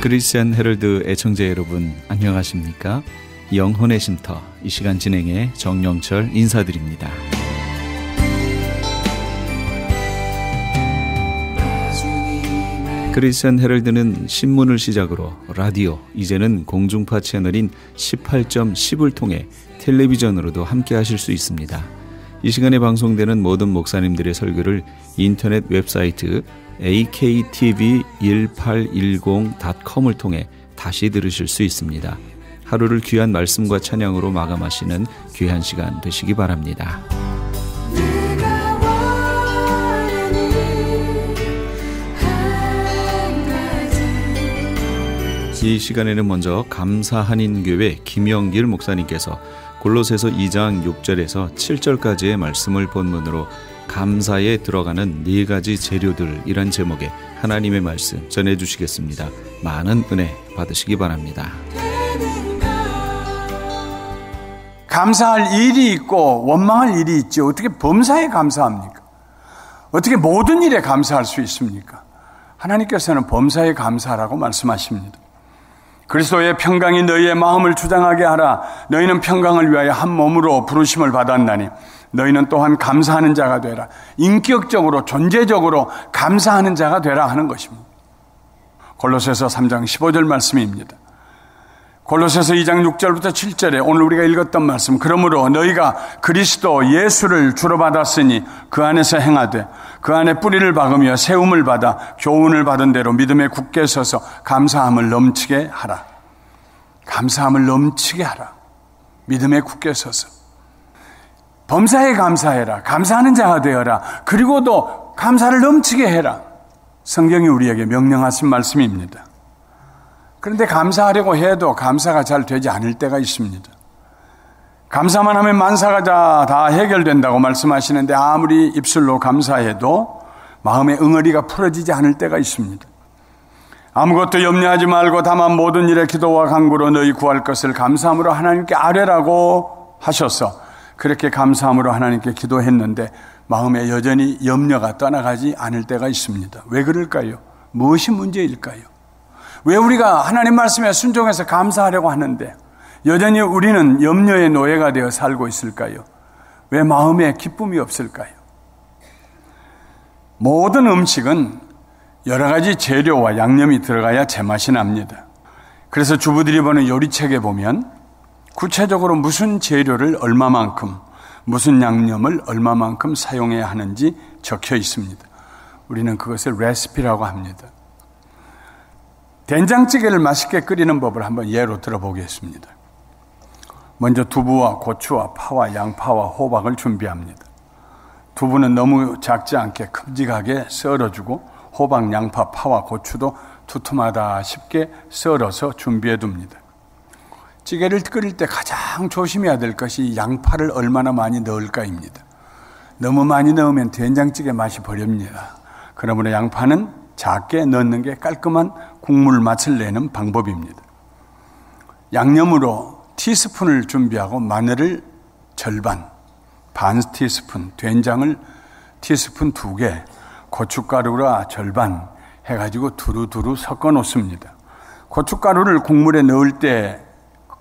크리스천 헤럴드 애청자 여러분 안녕하십니까? 영혼의 쉼터 이 시간 진행의 정영철 인사드립니다. 크리스천 헤럴드는 신문을 시작으로 라디오, 이제는 공중파 채널인 18.10을 통해 텔레비전으로도 함께 하실 수 있습니다. 이 시간에 방송되는 모든 목사님들의 설교를 인터넷 웹사이트 aktv1810.com을 통해 다시 들으실 수 있습니다. 하루를 귀한 말씀과 찬양으로 마감하시는 귀한 시간 되시기 바랍니다. 이 시간에는 먼저 감사한인교회 김영길 목사님께서 골로새서 2장 6절에서 7절까지의 말씀을 본문으로 감사에 들어가는 4가지 재료들이란 제목의 하나님의 말씀 전해주시겠습니다. 많은 은혜 받으시기 바랍니다. 감사할 일이 있고 원망할 일이 있죠. 어떻게 범사에 감사합니까? 어떻게 모든 일에 감사할 수 있습니까? 하나님께서는 범사에 감사하라고 말씀하십니다. 그리스도의 평강이 너희의 마음을 주장하게 하라. 너희는 평강을 위하여 한 몸으로 부르심을 받았나니 너희는 또한 감사하는 자가 되라. 인격적으로 존재적으로 감사하는 자가 되라 하는 것입니다. 골로새서 3장 15절 말씀입니다. 골로새서 2장 6절부터 7절에 오늘 우리가 읽었던 말씀, 그러므로 너희가 그리스도 예수를 주로 받았으니 그 안에서 행하되 그 안에 뿌리를 박으며 세움을 받아 교훈을 받은 대로 믿음에 굳게 서서 감사함을 넘치게 하라. 감사함을 넘치게 하라. 믿음에 굳게 서서 범사에 감사해라. 감사하는 자가 되어라. 그리고도 감사를 넘치게 해라. 성경이 우리에게 명령하신 말씀입니다. 그런데 감사하려고 해도 감사가 잘 되지 않을 때가 있습니다. 감사만 하면 만사가 다 해결된다고 말씀하시는데 아무리 입술로 감사해도 마음의 응어리가 풀어지지 않을 때가 있습니다. 아무것도 염려하지 말고 다만 모든 일에 기도와 간구로 너희 구할 것을 감사함으로 하나님께 아뢰라고 하셔서 그렇게 감사함으로 하나님께 기도했는데 마음에 여전히 염려가 떠나가지 않을 때가 있습니다. 왜 그럴까요? 무엇이 문제일까요? 왜 우리가 하나님 말씀에 순종해서 감사하려고 하는데 여전히 우리는 염려의 노예가 되어 살고 있을까요? 왜 마음에 기쁨이 없을까요? 모든 음식은 여러 가지 재료와 양념이 들어가야 제맛이 납니다. 그래서 주부들이 보는 요리책에 보면 구체적으로 무슨 재료를 얼마만큼, 무슨 양념을 얼마만큼 사용해야 하는지 적혀 있습니다. 우리는 그것을 레시피라고 합니다. 된장찌개를 맛있게 끓이는 법을 한번 예로 들어보겠습니다. 먼저 두부와 고추와 파와 양파와 호박을 준비합니다. 두부는 너무 작지 않게 큼직하게 썰어주고 호박, 양파, 파와 고추도 두툼하다 쉽게 썰어서 준비해 둡니다. 찌개를 끓일 때 가장 조심해야 될 것이 양파를 얼마나 많이 넣을까입니다. 너무 많이 넣으면 된장찌개 맛이 버립니다. 그러므로 양파는 작게 넣는 게 깔끔한 국물 맛을 내는 방법입니다. 양념으로 티스푼을 준비하고 마늘을 절반, 반 티스푼, 된장을 티스푼 2개, 고춧가루가 절반 해가지고 두루두루 섞어 놓습니다. 고춧가루를 국물에 넣을 때,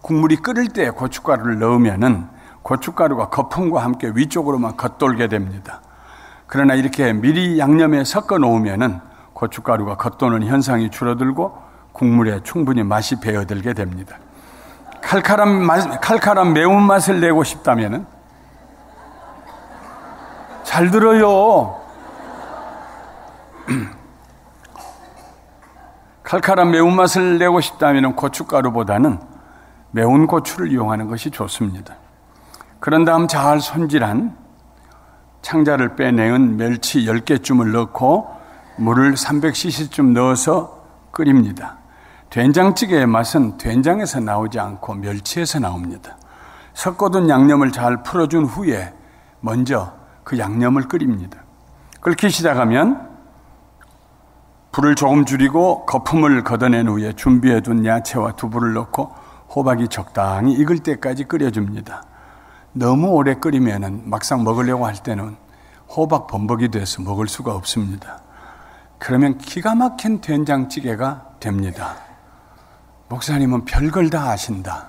국물이 끓을 때 고춧가루를 넣으면은 고춧가루가 거품과 함께 위쪽으로만 겉돌게 됩니다. 그러나 이렇게 미리 양념에 섞어 놓으면은 고춧가루가 겉도는 현상이 줄어들고 국물에 충분히 맛이 배어들게 됩니다. 칼칼한 매운맛을 내고 싶다면은 잘 들어요. 칼칼한 매운맛을 내고 싶다면 고춧가루보다는 매운 고추를 이용하는 것이 좋습니다. 그런 다음 잘 손질한 창자를 빼내은 멸치 10개쯤을 넣고 물을 300cc쯤 넣어서 끓입니다. 된장찌개의 맛은 된장에서 나오지 않고 멸치에서 나옵니다. 섞어둔 양념을 잘 풀어준 후에 먼저 그 양념을 끓입니다. 끓기 시작하면 불을 조금 줄이고 거품을 걷어낸 후에 준비해둔 야채와 두부를 넣고 호박이 적당히 익을 때까지 끓여줍니다. 너무 오래 끓이면 막상 먹으려고 할 때는 호박 범벅이 돼서 먹을 수가 없습니다. 그러면 기가 막힌 된장찌개가 됩니다. 목사님은 별걸 다 아신다.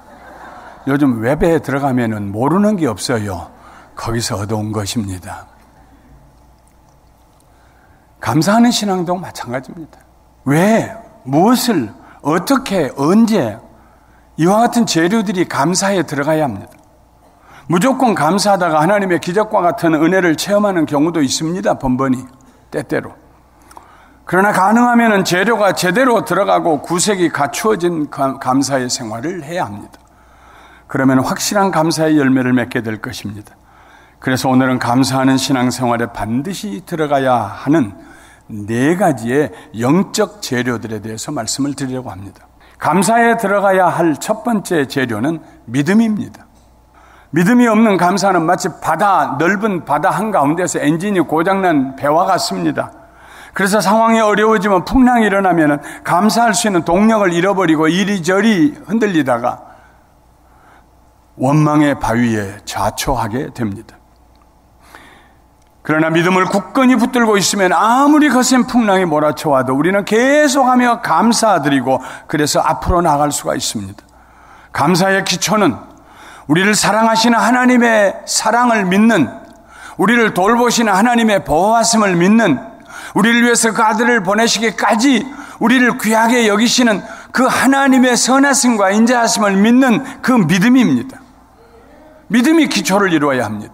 요즘 웹에 들어가면은 모르는 게 없어요. 거기서 얻어온 것입니다. 감사하는 신앙도 마찬가지입니다. 왜, 무엇을, 어떻게, 언제 이와 같은 재료들이 감사에 들어가야 합니다. 무조건 감사하다가 하나님의 기적과 같은 은혜를 체험하는 경우도 있습니다. 번번이, 때때로. 그러나 가능하면 재료가 제대로 들어가고 구색이 갖추어진 감사의 생활을 해야 합니다. 그러면 확실한 감사의 열매를 맺게 될 것입니다. 그래서 오늘은 감사하는 신앙생활에 반드시 들어가야 하는 4가지의 영적 재료들에 대해서 말씀을 드리려고 합니다. 감사에 들어가야 할 첫 번째 재료는 믿음입니다. 믿음이 없는 감사는 마치 넓은 바다 한가운데서 엔진이 고장난 배와 같습니다. 그래서 상황이 어려워지면 풍랑이 일어나면 감사할 수 있는 동력을 잃어버리고 이리저리 흔들리다가 원망의 바위에 좌초하게 됩니다. 그러나 믿음을 굳건히 붙들고 있으면 아무리 거센 풍랑이 몰아쳐와도 우리는 계속하며 감사드리고 그래서 앞으로 나갈 수가 있습니다. 감사의 기초는 우리를 사랑하시는 하나님의 사랑을 믿는, 우리를 돌보시는 하나님의 보호하심을 믿는, 우리를 위해서 그 아들을 보내시기까지 우리를 귀하게 여기시는 그 하나님의 선하심과 인자하심을 믿는 그 믿음입니다. 믿음이 기초를 이루어야 합니다.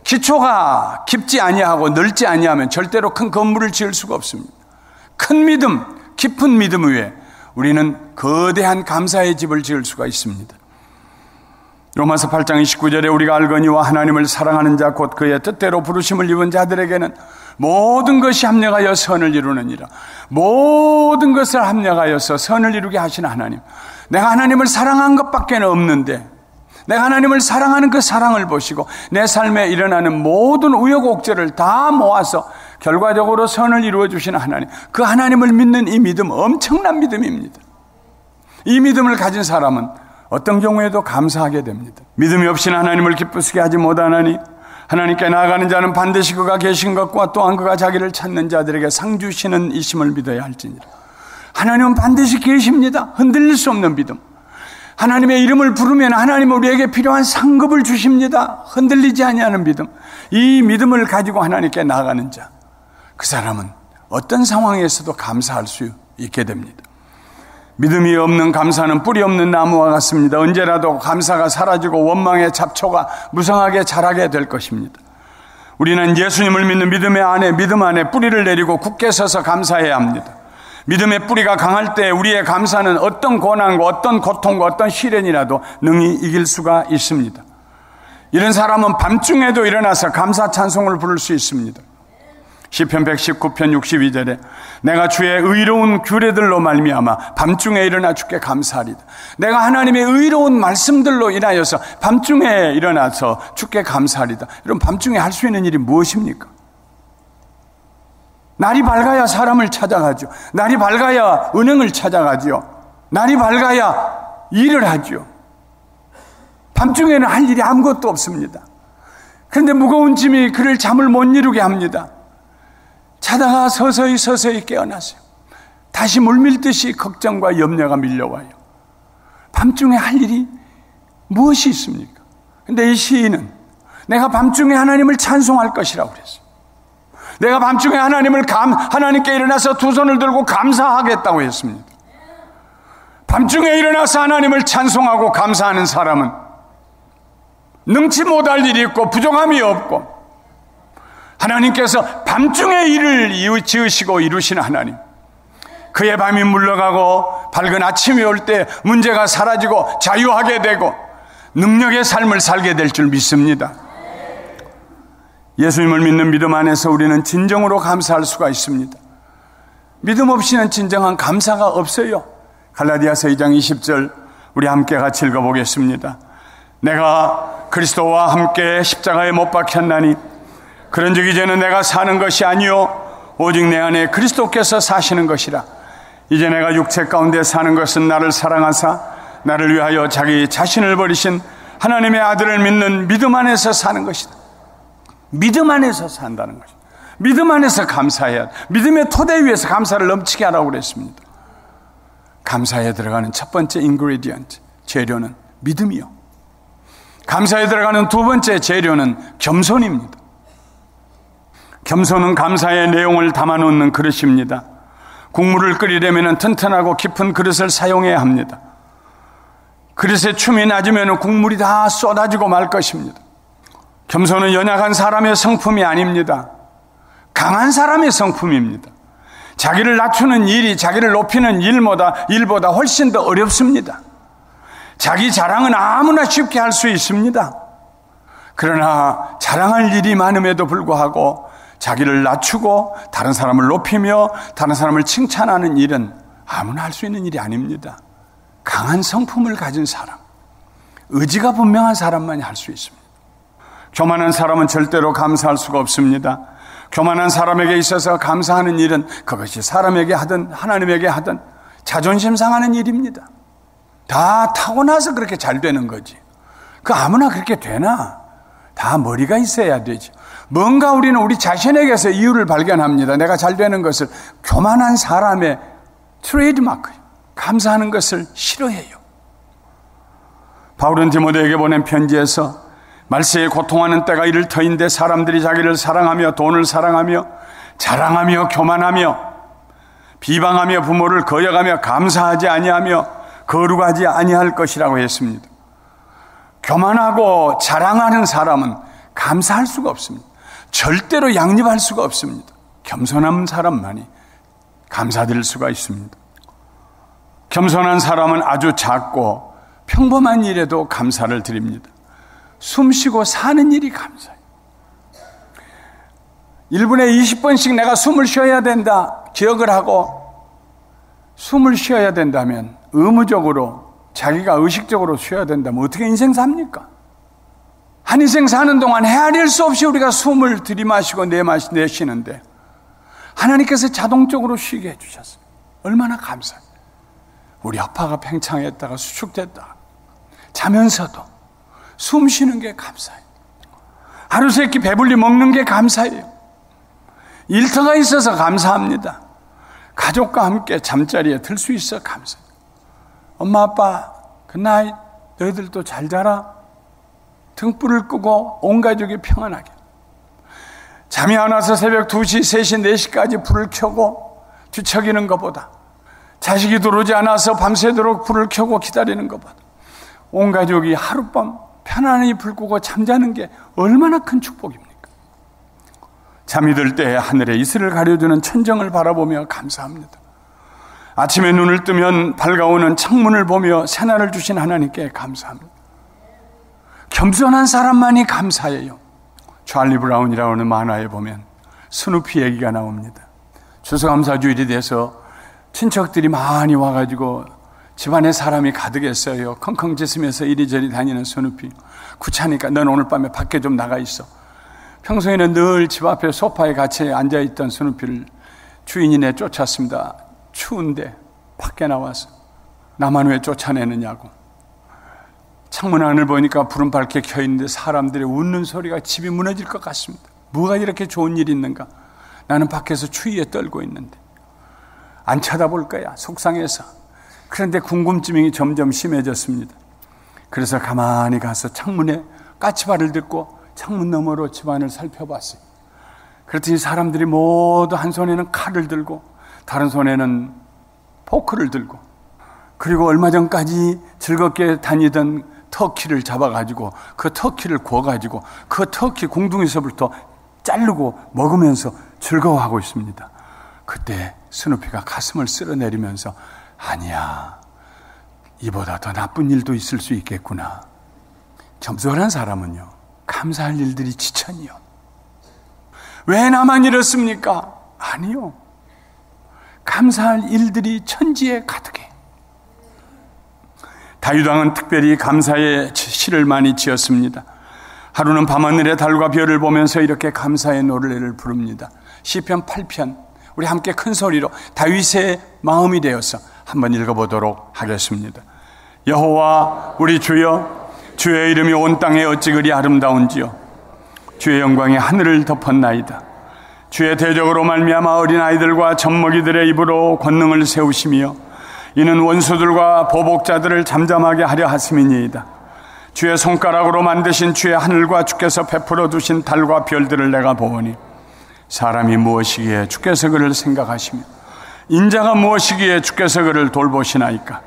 기초가 깊지 아니하고 넓지 아니하면 절대로 큰 건물을 지을 수가 없습니다. 큰 믿음, 깊은 믿음 위에 우리는 거대한 감사의 집을 지을 수가 있습니다. 로마서 8장 29절에 우리가 알거니와 하나님을 사랑하는 자 곧 그의 뜻대로 부르심을 입은 자들에게는 모든 것이 합력하여 선을 이루느니라. 모든 것을 합력하여서 선을 이루게 하시는 하나님. 내가 하나님을 사랑한 것밖에 없는데 내가 하나님을 사랑하는 그 사랑을 보시고 내 삶에 일어나는 모든 우여곡절을 다 모아서 결과적으로 선을 이루어 주시는 하나님, 그 하나님을 믿는 이 믿음, 엄청난 믿음입니다. 이 믿음을 가진 사람은 어떤 경우에도 감사하게 됩니다. 믿음이 없이는 하나님을 기쁘시게 하지 못하나니 하나님께 나아가는 자는 반드시 그가 계신 것과 또한 그가 자기를 찾는 자들에게 상 주시는 이심을 믿어야 할지니라. 하나님은 반드시 계십니다. 흔들릴 수 없는 믿음. 하나님의 이름을 부르면 하나님은 우리에게 필요한 상급을 주십니다. 흔들리지 아니하는 믿음. 이 믿음을 가지고 하나님께 나아가는 자, 그 사람은 어떤 상황에서도 감사할 수 있게 됩니다. 믿음이 없는 감사는 뿌리 없는 나무와 같습니다. 언제라도 감사가 사라지고 원망의 잡초가 무성하게 자라게 될 것입니다. 우리는 예수님을 믿는 믿음 안에 뿌리를 내리고 굳게 서서 감사해야 합니다. 믿음의 뿌리가 강할 때 우리의 감사는 어떤 고난과 어떤 고통과 어떤 시련이라도 능히 이길 수가 있습니다. 이런 사람은 밤중에도 일어나서 감사 찬송을 부를 수 있습니다. 시편 119편 62절에 내가 주의 의로운 규례들로 말미암아 밤중에 일어나 주께 감사하리다. 내가 하나님의 의로운 말씀들로 인하여서 밤중에 일어나서 주께 감사하리다. 여러분, 밤중에 할 수 있는 일이 무엇입니까? 날이 밝아야 사람을 찾아가죠. 날이 밝아야 은행을 찾아가죠. 날이 밝아야 일을 하죠. 밤중에는 할 일이 아무것도 없습니다. 그런데 무거운 짐이 그를 잠을 못 이루게 합니다. 자다가 서서히 깨어나세요. 다시 물밀듯이 걱정과 염려가 밀려와요. 밤중에 할 일이 무엇이 있습니까? 그런데 이 시인은 내가 밤중에 하나님을 찬송할 것이라고 그랬어요. 내가 밤중에 하나님께 일어나서 두 손을 들고 감사하겠다고 했습니다. 밤중에 일어나서 하나님을 찬송하고 감사하는 사람은 능치 못할 일이 있고 부족함이 없고 하나님께서 밤중에 일을 지으시고 이루시는 하나님, 그의 밤이 물러가고 밝은 아침이 올 때 문제가 사라지고 자유하게 되고 능력의 삶을 살게 될 줄 믿습니다. 예수님을 믿는 믿음 안에서 우리는 진정으로 감사할 수가 있습니다. 믿음 없이는 진정한 감사가 없어요. 갈라디아서 2장 20절 우리 함께 같이 읽어보겠습니다. 내가 그리스도와 함께 십자가에 못 박혔나니 그런즉 이제는 내가 사는 것이 아니요 오직 내 안에 그리스도께서 사시는 것이라. 이제 내가 육체 가운데 사는 것은 나를 사랑하사 나를 위하여 자기 자신을 버리신 하나님의 아들을 믿는 믿음 안에서 사는 것이다. 믿음 안에서 산다는 것이다. 믿음 안에서 감사해야 돼. 믿음의 토대 위에서 감사를 넘치게 하라고 그랬습니다. 감사에 들어가는 첫 번째 인그리디언트, 재료는 믿음이요. 감사에 들어가는 두 번째 재료는 겸손입니다. 겸손은 감사의 내용을 담아놓는 그릇입니다. 국물을 끓이려면 튼튼하고 깊은 그릇을 사용해야 합니다. 그릇에 춤이 낮으면 국물이 다 쏟아지고 말 것입니다. 겸손은 연약한 사람의 성품이 아닙니다. 강한 사람의 성품입니다. 자기를 낮추는 일이 자기를 높이는 일보다 훨씬 더 어렵습니다. 자기 자랑은 아무나 쉽게 할 수 있습니다. 그러나 자랑할 일이 많음에도 불구하고 자기를 낮추고 다른 사람을 높이며 다른 사람을 칭찬하는 일은 아무나 할 수 있는 일이 아닙니다. 강한 성품을 가진 사람, 의지가 분명한 사람만이 할 수 있습니다. 교만한 사람은 절대로 감사할 수가 없습니다. 교만한 사람에게 있어서 감사하는 일은 그것이 사람에게 하든 하나님에게 하든 자존심 상하는 일입니다. 다 타고나서 그렇게 잘 되는 거지. 그 아무나 그렇게 되나? 다 머리가 있어야 되지. 뭔가 우리는 우리 자신에게서 이유를 발견합니다. 내가 잘 되는 것을. 교만한 사람의 트레이드마크예요. 감사하는 것을 싫어해요. 바울은 디모데에게 보낸 편지에서 말세에 고통하는 때가 이를 터인데 사람들이 자기를 사랑하며 돈을 사랑하며 자랑하며 교만하며 비방하며 부모를 거역하며 감사하지 아니하며 거룩하지 아니할 것이라고 했습니다. 교만하고 자랑하는 사람은 감사할 수가 없습니다. 절대로 양립할 수가 없습니다. 겸손한 사람만이 감사드릴 수가 있습니다. 겸손한 사람은 아주 작고 평범한 일에도 감사를 드립니다. 숨 쉬고 사는 일이 감사해요. 1분에 20번씩 내가 숨을 쉬어야 된다 기억을 하고 숨을 쉬어야 된다면 의무적으로 자기가 의식적으로 쉬어야 된다면 어떻게 인생 삽니까? 한 인생 사는 동안 헤아릴 수 없이 우리가 숨을 들이마시고 내쉬는데 하나님께서 자동적으로 쉬게 해주셨어요. 얼마나 감사해요. 우리 아빠가 팽창했다가 수축됐다가 자면서도 숨 쉬는 게 감사해요. 하루 세 끼 배불리 먹는 게 감사해요. 일터가 있어서 감사합니다. 가족과 함께 잠자리에 들 수 있어 감사해요. 엄마 아빠 굿나잇, 너희들도 잘 자라. 등불을 끄고 온 가족이 평안하게. 잠이 안 와서 새벽 2시, 3시, 4시까지 불을 켜고 뒤척이는 것보다 자식이 들어오지 않아서 밤새도록 불을 켜고 기다리는 것보다 온 가족이 하룻밤 편안히 불 끄고 잠자는 게 얼마나 큰 축복입니까? 잠이 들 때 하늘에 이슬을 가려주는 천정을 바라보며 감사합니다. 아침에 눈을 뜨면 밝아오는 창문을 보며 새날을 주신 하나님께 감사합니다. 겸손한 사람만이 감사해요. 찰리 브라운이라고 하는 만화에 보면 스누피 얘기가 나옵니다. 추수감사주일이 돼서 친척들이 많이 와가지고 집안에 사람이 가득했어요. 컹컹 짖으면서 이리저리 다니는 스누피. 귀찮으니까 넌 오늘 밤에 밖에 좀 나가 있어. 평소에는 늘 집 앞에 소파에 같이 앉아있던 스누피를 주인이 내쫓았습니다. 추운데 밖에 나와서 나만 왜 쫓아내느냐고. 창문 안을 보니까 불은 밝게 켜있는데 사람들의 웃는 소리가 집이 무너질 것 같습니다. 뭐가 이렇게 좋은 일이 있는가? 나는 밖에서 추위에 떨고 있는데 안 쳐다볼 거야, 속상해서. 그런데 궁금증이 점점 심해졌습니다. 그래서 가만히 가서 창문에 까치발을 듣고 창문 너머로 집안을 살펴봤어요. 그랬더니 사람들이 모두 한 손에는 칼을 들고 다른 손에는 포크를 들고, 그리고 얼마 전까지 즐겁게 다니던 터키를 잡아가지고 그 터키를 구워가지고 그 터키 공둥이서부터 자르고 먹으면서 즐거워하고 있습니다. 그때 스누피가 가슴을 쓸어내리면서 아니야, 이보다 더 나쁜 일도 있을 수 있겠구나. 겸손한 사람은요, 감사할 일들이 지천이요. 왜 나만 이렇습니까? 아니요. 감사할 일들이 천지에 가득해. 다윗왕은 특별히 감사의 시를 많이 지었습니다. 하루는 밤하늘의 달과 별을 보면서 이렇게 감사의 노래를 부릅니다. 시편 8편, 우리 함께 큰 소리로 다윗의 마음이 되어서 한번 읽어보도록 하겠습니다. 여호와 우리 주여, 주의 이름이 온 땅에 어찌 그리 아름다운지요. 주의 영광이 하늘을 덮었나이다. 주의 대적으로 말미암아 어린아이들과 젖먹이들의 입으로 권능을 세우시며 이는 원수들과 보복자들을 잠잠하게 하려 하심이니이다. 주의 손가락으로 만드신 주의 하늘과 주께서 베풀어 두신 달과 별들을 내가 보오니 사람이 무엇이기에 주께서 그를 생각하시며 인자가 무엇이기에 주께서 그를 돌보시나이까.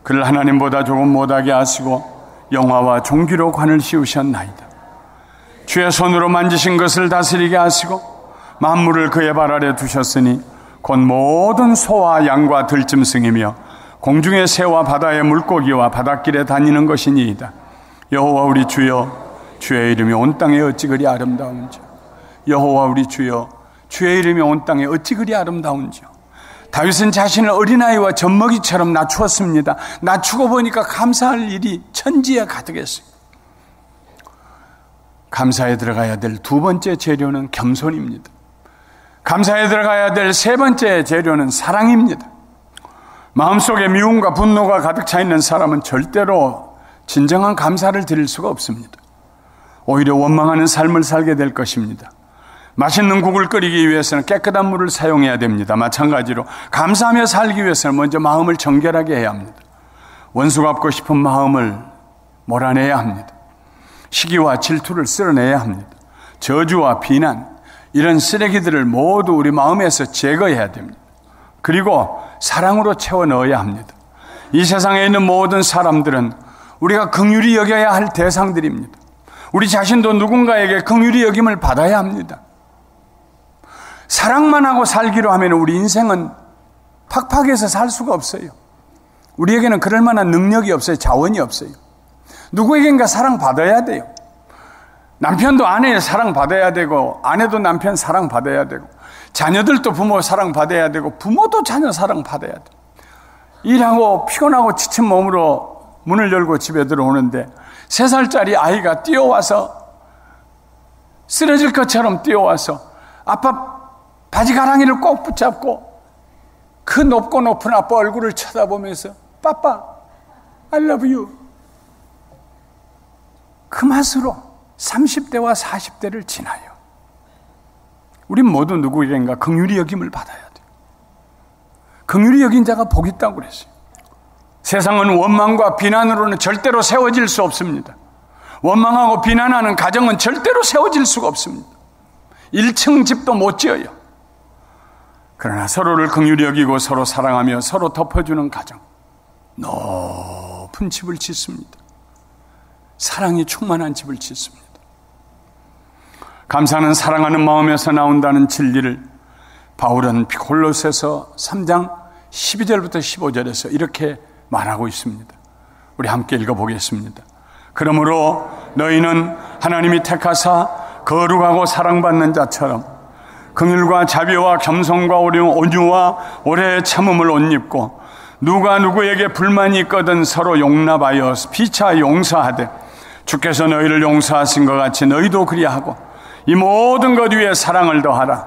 그를 하나님보다 조금 못하게 하시고 영화와 종기로 관을 씌우셨나이다. 주의 손으로 만지신 것을 다스리게 하시고 만물을 그의 발 아래 두셨으니 곧 모든 소와 양과 들짐승이며 공중의 새와 바다의 물고기와 바닷길에 다니는 것이니이다. 여호와 우리 주여, 주의 이름이 온 땅에 어찌 그리 아름다운지. 여호와 우리 주여, 주의 이름이 온 땅에 어찌 그리 아름다운지요. 다윗은 자신을 어린아이와 젖먹이처럼 낮추었습니다. 낮추고 보니까 감사할 일이 천지에 가득했어요. 감사에 들어가야 될 두 번째 재료는 겸손입니다. 감사에 들어가야 될 세 번째 재료는 사랑입니다. 마음속에 미움과 분노가 가득 차 있는 사람은 절대로 진정한 감사를 드릴 수가 없습니다. 오히려 원망하는 삶을 살게 될 것입니다. 맛있는 국을 끓이기 위해서는 깨끗한 물을 사용해야 됩니다. 마찬가지로 감사하며 살기 위해서는 먼저 마음을 정결하게 해야 합니다. 원수 갚고 싶은 마음을 몰아내야 합니다. 시기와 질투를 쓸어내야 합니다. 저주와 비난, 이런 쓰레기들을 모두 우리 마음에서 제거해야 됩니다. 그리고 사랑으로 채워 넣어야 합니다. 이 세상에 있는 모든 사람들은 우리가 긍휼히 여겨야 할 대상들입니다. 우리 자신도 누군가에게 긍휼히 여김을 받아야 합니다. 사랑만 하고 살기로 하면 우리 인생은 팍팍해서 살 수가 없어요. 우리에게는 그럴 만한 능력이 없어요. 자원이 없어요. 누구에겐가 사랑받아야 돼요. 남편도 아내 사랑받아야 되고, 아내도 남편 사랑받아야 되고, 자녀들도 부모 사랑받아야 되고, 부모도 자녀 사랑받아야 돼요. 일하고 피곤하고 지친 몸으로 문을 열고 집에 들어오는데 3살짜리 아이가 뛰어와서 쓰러질 것처럼 뛰어와서 아빠 바지가랑이를 꼭 붙잡고 그 높고 높은 아빠 얼굴을 쳐다보면서 빠빠 I love you, 그 맛으로 30대와 40대를 지나요. 우린 모두 누구에겐가 긍휼히 여김을 받아야 돼요. 긍휼히 여긴 자가 복 있다고 그랬어요. 세상은 원망과 비난으로는 절대로 세워질 수 없습니다. 원망하고 비난하는 가정은 절대로 세워질 수가 없습니다. 1층 집도 못 지어요. 그러나 서로를 긍휼히 여기고 서로 사랑하며 서로 덮어주는 가정, 높은 집을 짓습니다. 사랑이 충만한 집을 짓습니다. 감사는 사랑하는 마음에서 나온다는 진리를 바울은 골로새서 3장 12절부터 15절에서 이렇게 말하고 있습니다. 우리 함께 읽어보겠습니다. 그러므로 너희는 하나님이 택하사 거룩하고 사랑받는 자처럼 긍휼과 자비와 겸손과 온유와 오래 참음을 옷 입고 누가 누구에게 불만이 있거든 서로 용납하여 피차 용서하되 주께서 너희를 용서하신 것 같이 너희도 그리하고 이 모든 것 위에 사랑을 더하라.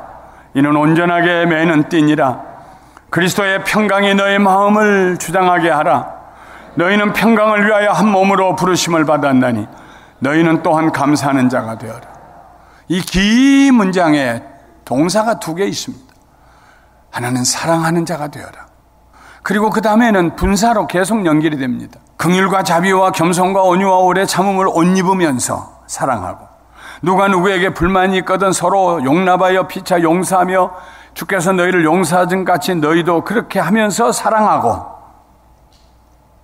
이는 온전하게 매는 띠니라. 그리스도의 평강이 너희 마음을 주장하게 하라. 너희는 평강을 위하여 한 몸으로 부르심을 받았나니 너희는 또한 감사하는 자가 되어라. 이 긴 문장에 동사가 2개 있습니다. 하나는 사랑하는 자가 되어라. 그리고 그 다음에는 분사로 계속 연결이 됩니다. 긍휼과 자비와 겸손과 온유와 오래 참음을 옷 입으면서 사랑하고 누가 누구에게 불만이 있거든 서로 용납하여 피차 용서하며 주께서 너희를 용서하신 같이 너희도 그렇게 하면서 사랑하고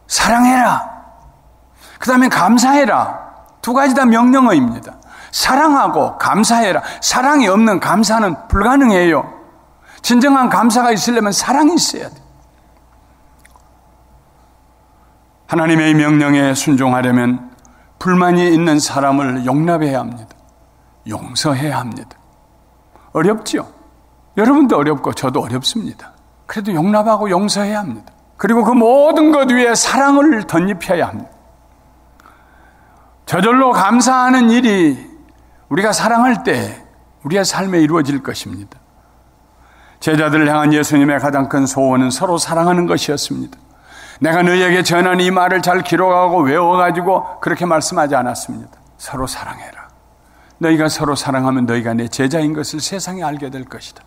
사랑해라. 그 다음에 감사해라. 2가지 다 명령어입니다. 사랑하고 감사해라. 사랑이 없는 감사는 불가능해요. 진정한 감사가 있으려면 사랑이 있어야 돼. 하나님의 명령에 순종하려면 불만이 있는 사람을 용납해야 합니다. 용서해야 합니다. 어렵지요? 여러분도 어렵고 저도 어렵습니다. 그래도 용납하고 용서해야 합니다. 그리고 그 모든 것 위에 사랑을 덧입혀야 합니다. 저절로 감사하는 일이 우리가 사랑할 때 우리의 삶에 이루어질 것입니다. 제자들을 향한 예수님의 가장 큰 소원은 서로 사랑하는 것이었습니다. 내가 너희에게 전한 이 말을 잘 기록하고 외워가지고 그렇게 말씀하지 않았습니다. 서로 사랑해라. 너희가 서로 사랑하면 너희가 내 제자인 것을 세상에 알게 될 것이다.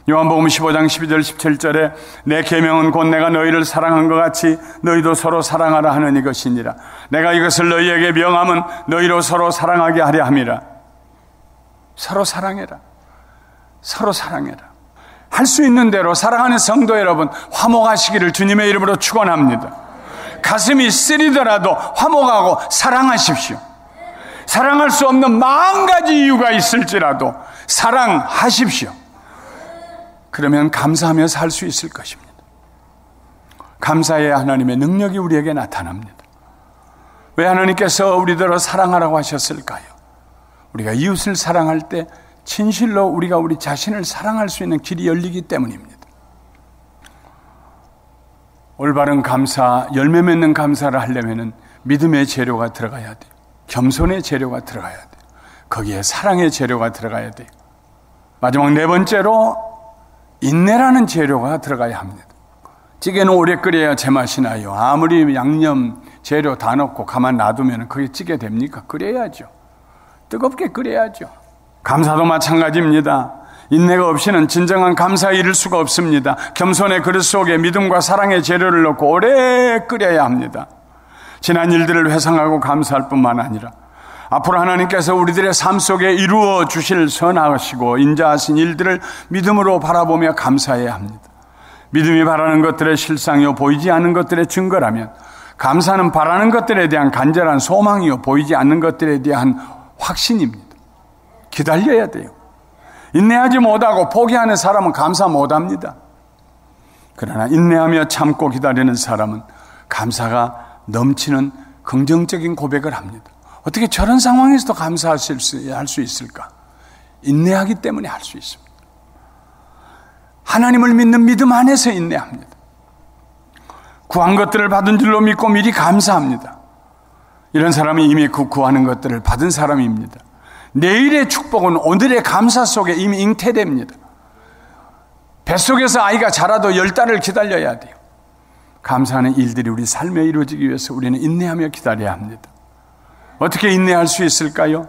요한복음 15장 12절 17절에 내 계명은 곧 내가 너희를 사랑한 것 같이 너희도 서로 사랑하라 하는 이것이니라. 내가 이것을 너희에게 명함은 너희로 서로 사랑하게 하려 함이라. 서로 사랑해라. 서로 사랑해라. 할 수 있는 대로 사랑하는 성도 여러분, 화목하시기를 주님의 이름으로 축원합니다. 가슴이 쓰리더라도 화목하고 사랑하십시오. 사랑할 수 없는 10,000가지 이유가 있을지라도 사랑하십시오. 그러면 감사하며 살 수 있을 것입니다. 감사해야 하나님의 능력이 우리에게 나타납니다. 왜 하나님께서 우리들을 사랑하라고 하셨을까요? 우리가 이웃을 사랑할 때 진실로 우리가 우리 자신을 사랑할 수 있는 길이 열리기 때문입니다. 올바른 감사, 열매 맺는 감사를 하려면 믿음의 재료가 들어가야 돼요. 겸손의 재료가 들어가야 돼요. 거기에 사랑의 재료가 들어가야 돼요. 마지막 4번째로 인내라는 재료가 들어가야 합니다. 찌개는 오래 끓여야 제맛이 나요. 아무리 양념 재료 다 넣고 가만 놔두면 그게 찌개 됩니까? 끓여야죠. 뜨겁게 끓여야죠. 감사도 마찬가지입니다. 인내가 없이는 진정한 감사에 이를 수가 없습니다. 겸손의 그릇 속에 믿음과 사랑의 재료를 넣고 오래 끓여야 합니다. 지난 일들을 회상하고 감사할 뿐만 아니라 앞으로 하나님께서 우리들의 삶 속에 이루어 주실 선하시고 인자하신 일들을 믿음으로 바라보며 감사해야 합니다. 믿음이 바라는 것들의 실상이요 보이지 않는 것들의 증거라면, 감사는 바라는 것들에 대한 간절한 소망이요 보이지 않는 것들에 대한 확신입니다. 기다려야 돼요. 인내하지 못하고 포기하는 사람은 감사 못합니다. 그러나 인내하며 참고 기다리는 사람은 감사가 넘치는 긍정적인 고백을 합니다. 어떻게 저런 상황에서도 감사할 수 있을까? 인내하기 때문에 할 수 있습니다. 하나님을 믿는 믿음 안에서 인내합니다. 구한 것들을 받은 줄로 믿고 미리 감사합니다. 이런 사람이 이미 그 구하는 것들을 받은 사람입니다. 내일의 축복은 오늘의 감사 속에 이미 잉태됩니다. 뱃속에서 아이가 자라도 10달을 기다려야 돼요. 감사하는 일들이 우리 삶에 이루어지기 위해서 우리는 인내하며 기다려야 합니다. 어떻게 인내할 수 있을까요?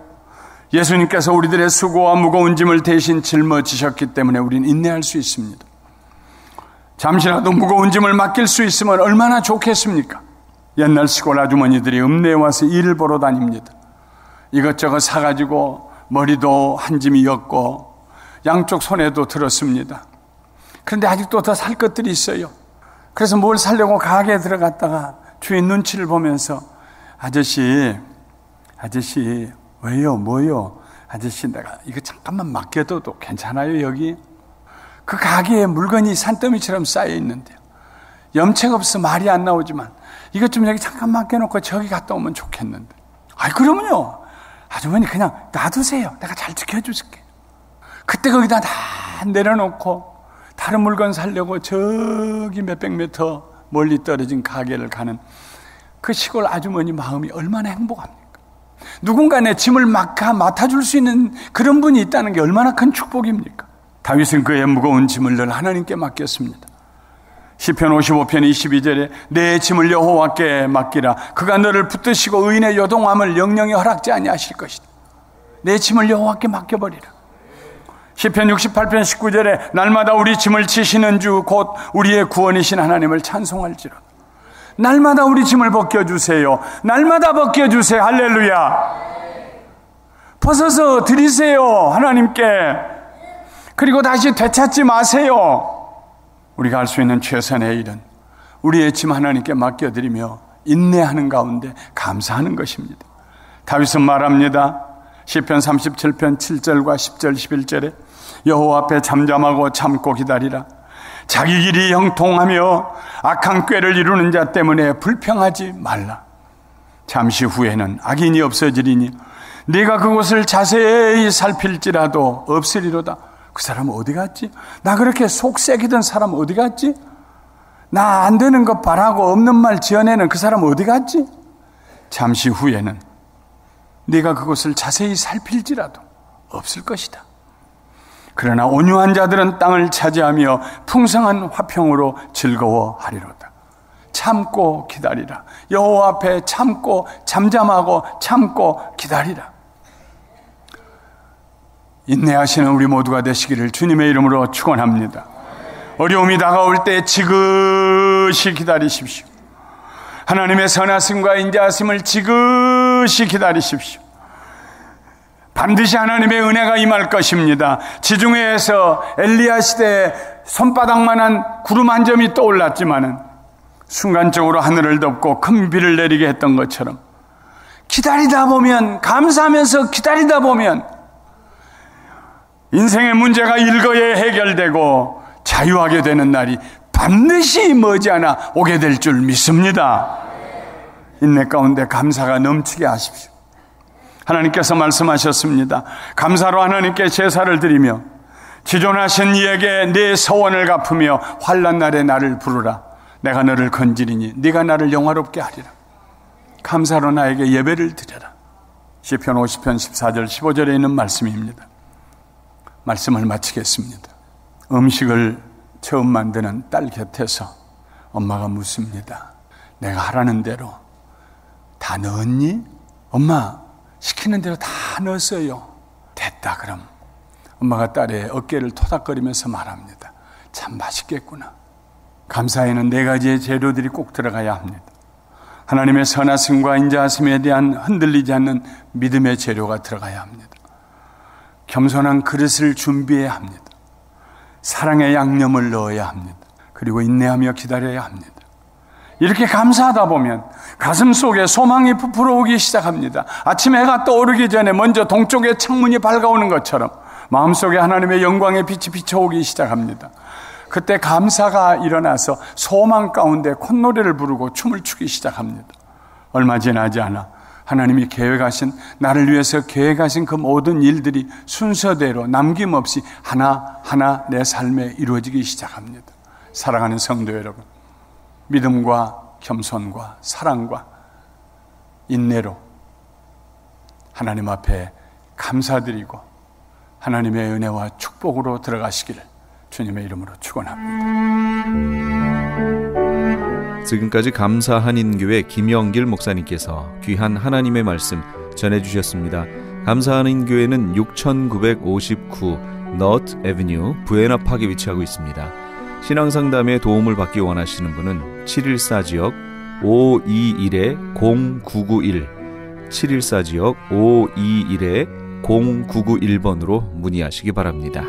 예수님께서 우리들의 수고와 무거운 짐을 대신 짊어지셨기 때문에 우리는 인내할 수 있습니다. 잠시라도 무거운 짐을 맡길 수 있으면 얼마나 좋겠습니까? 옛날 시골 아주머니들이 읍내에 와서 일을 보러 다닙니다. 이것저것 사가지고 머리도 한 짐이었고 양쪽 손에도 들었습니다. 그런데 아직도 더 살 것들이 있어요. 그래서 뭘 사려고 가게에 들어갔다가 주인 눈치를 보면서 아저씨 왜요? 뭐요? 아저씨 내가 이거 잠깐만 맡겨둬도 괜찮아요? 여기? 그 가게에 물건이 산더미처럼 쌓여 있는데요. 염책 없어 말이 안 나오지만 이것 좀 여기 잠깐 맡겨놓고 저기 갔다 오면 좋겠는데. 그러면요. 아주머니 그냥 놔두세요. 내가 잘 지켜줄게. 그때 거기다 다 내려놓고 다른 물건 사려고 저기 몇백 미터 멀리 떨어진 가게를 가는 그 시골 아주머니 마음이 얼마나 행복합니까? 누군가 내 짐을 맡아줄 수 있는 그런 분이 있다는 게 얼마나 큰 축복입니까? 다윗은 그의 무거운 짐을 늘 하나님께 맡겼습니다. 시편 55편 22절에 내 짐을 여호와께 맡기라. 그가 너를 붙드시고 의인의 요동함을 영영히 허락지 아니하실 것이다. 내 짐을 여호와께 맡겨버리라. 시편 68편 19절에 날마다 우리 짐을 지시는 주 곧 우리의 구원이신 하나님을 찬송할지로다. 날마다 우리 짐을 벗겨주세요. 날마다 벗겨주세요. 할렐루야. 벗어서 드리세요. 하나님께. 그리고 다시 되찾지 마세요. 우리가 할 수 있는 최선의 일은 우리의 짐 하나님께 맡겨드리며 인내하는 가운데 감사하는 것입니다. 다윗은 말합니다. 시편 37편 7절과 10절 11절에 여호와 앞에 잠잠하고 참고 기다리라. 자기 길이 형통하며 악한 꾀를 이루는 자 때문에 불평하지 말라. 잠시 후에는 악인이 없어지리니 네가 그곳을 자세히 살필지라도 없으리로다. 그 사람은 어디 갔지? 나 그렇게 속삭이던 사람 어디 갔지? 나 안 되는 것 바라고 없는 말 지어내는 그 사람 어디 갔지? 잠시 후에는 네가 그곳을 자세히 살필지라도 없을 것이다. 그러나 온유한 자들은 땅을 차지하며 풍성한 화평으로 즐거워하리로다. 참고 기다리라. 여호와 앞에 참고 잠잠하고 참고 기다리라. 인내하시는 우리 모두가 되시기를 주님의 이름으로 축원합니다. 어려움이 다가올 때 지그시 기다리십시오. 하나님의 선하심과 인자하심을 지그시 기다리십시오. 반드시 하나님의 은혜가 임할 것입니다. 지중해에서 엘리야 시대에 손바닥만한 구름 한 점이 떠올랐지만은 순간적으로 하늘을 덮고 큰 비를 내리게 했던 것처럼 기다리다 보면, 감사하면서 기다리다 보면 인생의 문제가 일거에 해결되고 자유하게 되는 날이 반드시 머지않아 오게 될 줄 믿습니다. 인내 가운데 감사가 넘치게 하십시오. 하나님께서 말씀하셨습니다. 감사로 하나님께 제사를 드리며 지존하신 이에게 내 서원을 갚으며 환난 날에 나를 부르라. 내가 너를 건지리니 네가 나를 영화롭게 하리라. 감사로 나에게 예배를 드려라. 시편 50편 14절 15절에 있는 말씀입니다. 말씀을 마치겠습니다. 음식을 처음 만드는 딸 곁에서 엄마가 묻습니다. 내가 하라는 대로 다 넣었니? 엄마, 시키는 대로 다 넣었어요. 됐다. 그럼 엄마가 딸의 어깨를 토닥거리면서 말합니다. 참 맛있겠구나. 감사에는 4가지의 재료들이 꼭 들어가야 합니다. 하나님의 선하심과 인자하심에 대한 흔들리지 않는 믿음의 재료가 들어가야 합니다. 겸손한 그릇을 준비해야 합니다. 사랑의 양념을 넣어야 합니다. 그리고 인내하며 기다려야 합니다. 이렇게 감사하다 보면 가슴 속에 소망이 부풀어오기 시작합니다. 아침 해가 떠오르기 전에 먼저 동쪽의 창문이 밝아오는 것처럼 마음속에 하나님의 영광의 빛이 비춰오기 시작합니다. 그때 감사가 일어나서 소망 가운데 콧노래를 부르고 춤을 추기 시작합니다. 얼마 지나지 않아 하나님이 계획하신, 나를 위해서 계획하신 그 모든 일들이 순서대로 남김없이 하나하나 내 삶에 이루어지기 시작합니다. 사랑하는 성도 여러분, 믿음과 겸손과 사랑과 인내로 하나님 앞에 감사드리고 하나님의 은혜와 축복으로 들어가시기를 주님의 이름으로 축원합니다. 지금까지 감사 한인교회 김영길 목사님께서 귀한 하나님의 말씀 전해주셨습니다. 감사 한인교회는 6959 너트 애비뉴 부에나팍에 위치하고 있습니다. 신앙상담에 도움을 받기 원하시는 분은 714지역 521-0991 714지역 521-0991번으로 문의하시기 바랍니다.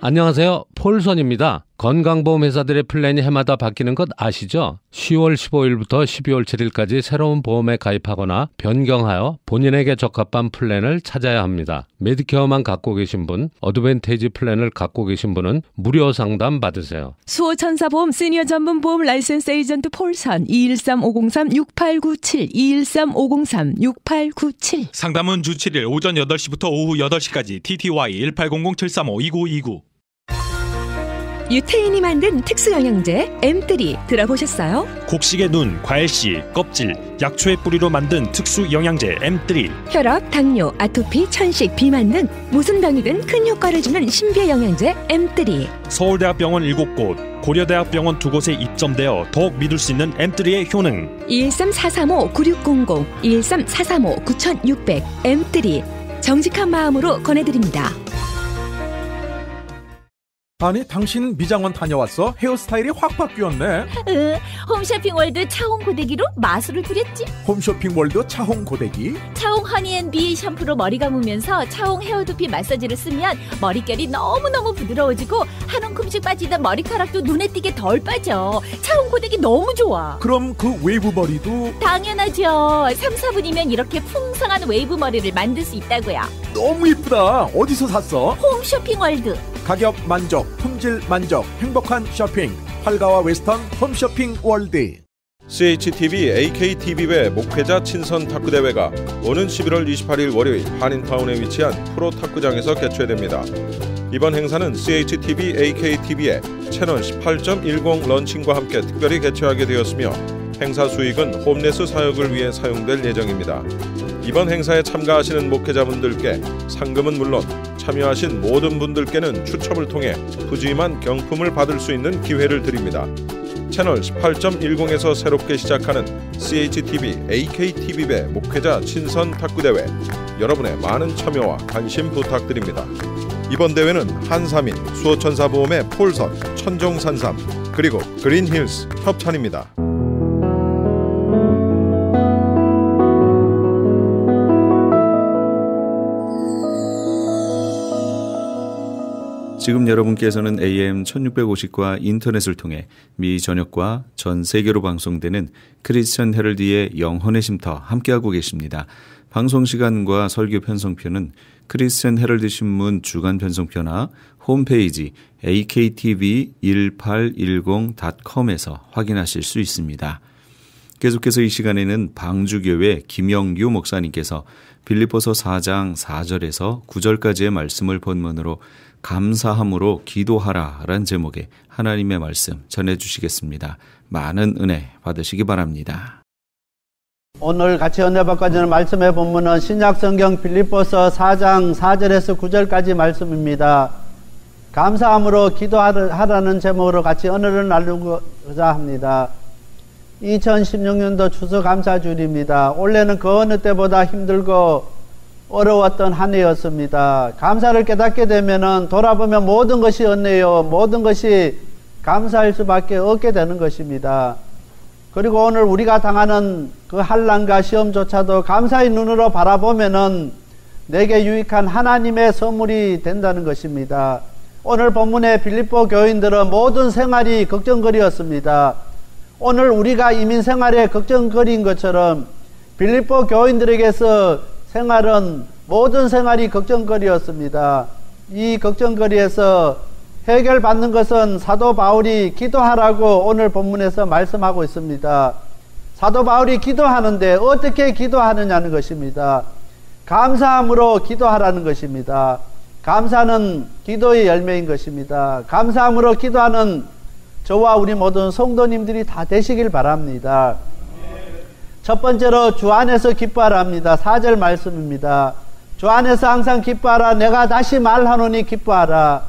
안녕하세요. 폴선입니다. 건강보험 회사들의 플랜이 해마다 바뀌는 것 아시죠? 10월 15일부터 12월 7일까지 새로운 보험에 가입하거나 변경하여 본인에게 적합한 플랜을 찾아야 합니다. 메디케어만 갖고 계신 분, 어드밴티지 플랜을 갖고 계신 분은 무료 상담 받으세요. 수호천사보험 시니어 전문 보험 라이센스 에이전트 폴선 213503-6897 213503-6897 상담은 주 7일 오전 8시부터 오후 8시까지 TTY 1800-735-2929 유태인이 만든 특수영양제 M3 들어보셨어요? 곡식의 눈, 과일씨, 껍질, 약초의 뿌리로 만든 특수영양제 M3 혈압, 당뇨, 아토피, 천식, 비만 등 무슨 병이든 큰 효과를 주는 신비의 영양제 M3 서울대학병원 7곳, 고려대학병원 2곳에 입점되어 더욱 믿을 수 있는 M3의 효능 213-435-9600 213-435-9600 M3 정직한 마음으로 권해드립니다. 아니 당신 미장원 다녀왔어? 헤어스타일이 확 바뀌었네. 홈쇼핑월드 차홍 고데기로 마술을 부렸지. 홈쇼핑월드 차홍 고데기, 차홍 허니앤비 샴푸로 머리 감으면서 차홍 헤어두피 마사지를 쓰면 머릿결이 너무너무 부드러워지고 한 움큼씩 빠지던 머리카락도 눈에 띄게 덜 빠져. 차홍 고데기 너무 좋아. 그럼 그 웨이브 머리도? 당연하죠. 3, 4분이면 이렇게 풍성한 웨이브 머리를 만들 수 있다고요. 너무 이쁘다. 어디서 샀어? 홈쇼핑월드. 가격 만족, 품질 만족, 행복한 쇼핑. 활가와 웨스턴 홈쇼핑 월드. CHTV AKTV배 목회자 친선 탁구대회가 오는 11월 28일 월요일 한인타운에 위치한 프로 탁구장에서 개최됩니다. 이번 행사는 CHTV AKTV의 채널 18.10 런칭과 함께 특별히 개최하게 되었으며 행사 수익은 홈레스 사역을 위해 사용될 예정입니다. 이번 행사에 참가하시는 목회자분들께 상금은 물론 참여하신 모든 분들께는 추첨을 통해 푸짐한 경품을 받을 수 있는 기회를 드립니다. 채널 18.10에서 새롭게 시작하는 CHTV AKTV배 목회자 친선 탁구대회, 여러분의 많은 참여와 관심 부탁드립니다. 이번 대회는 한삼인, 수호천사보험의 폴선, 천종산삼, 그리고 그린힐스 협찬입니다. 지금 여러분께서는 AM 1650과 인터넷을 통해 미 전역과 전 세계로 방송되는 크리스천 헤럴드의 영혼의 쉼터 함께하고 계십니다. 방송 시간과 설교 편성표는 크리스천 헤럴드 신문 주간 편성표나 홈페이지 aktv1810.com에서 확인하실 수 있습니다. 계속해서 이 시간에는 방주교회 김영규 목사님께서 빌립보서 4장 4절에서 9절까지의 말씀을 본문으로 감사함으로 기도하라 라는 제목의 하나님의 말씀 전해주시겠습니다. 많은 은혜 받으시기 바랍니다. 오늘 같이 은혜 받고 주는 말씀의 본문은 신약성경 빌립보서 4장 4절에서 9절까지 말씀입니다. 감사함으로 기도하라는 제목으로 같이 은혜를 나누고자 합니다. 2016년도 추수감사주일입니다. 올해는 그 어느 때보다 힘들고 어려웠던 한 해였습니다. 감사를 깨닫게 되면은 돌아보면 모든 것이 은혜요, 모든 것이 감사할 수밖에 없게 되는 것입니다. 그리고 오늘 우리가 당하는 그 환난과 시험조차도 감사의 눈으로 바라보면은 내게 유익한 하나님의 선물이 된다는 것입니다. 오늘 본문의 빌립보 교인들은 모든 생활이 걱정거리였습니다. 오늘 우리가 이민 생활에 걱정거리인 것처럼 빌립보 교인들에게서 생활은 모든 생활이 걱정거리였습니다. 이 걱정거리에서 해결받는 것은 사도 바울이 기도하라고 오늘 본문에서 말씀하고 있습니다. 사도 바울이 기도하는데 어떻게 기도하느냐는 것입니다. 감사함으로 기도하라는 것입니다. 감사는 기도의 열매인 것입니다. 감사함으로 기도하는 저와 우리 모든 성도님들이 다 되시길 바랍니다. 첫 번째로 주 안에서 기뻐하랍니다. 4절 말씀입니다. 주 안에서 항상 기뻐하라. 내가 다시 말하노니 기뻐하라.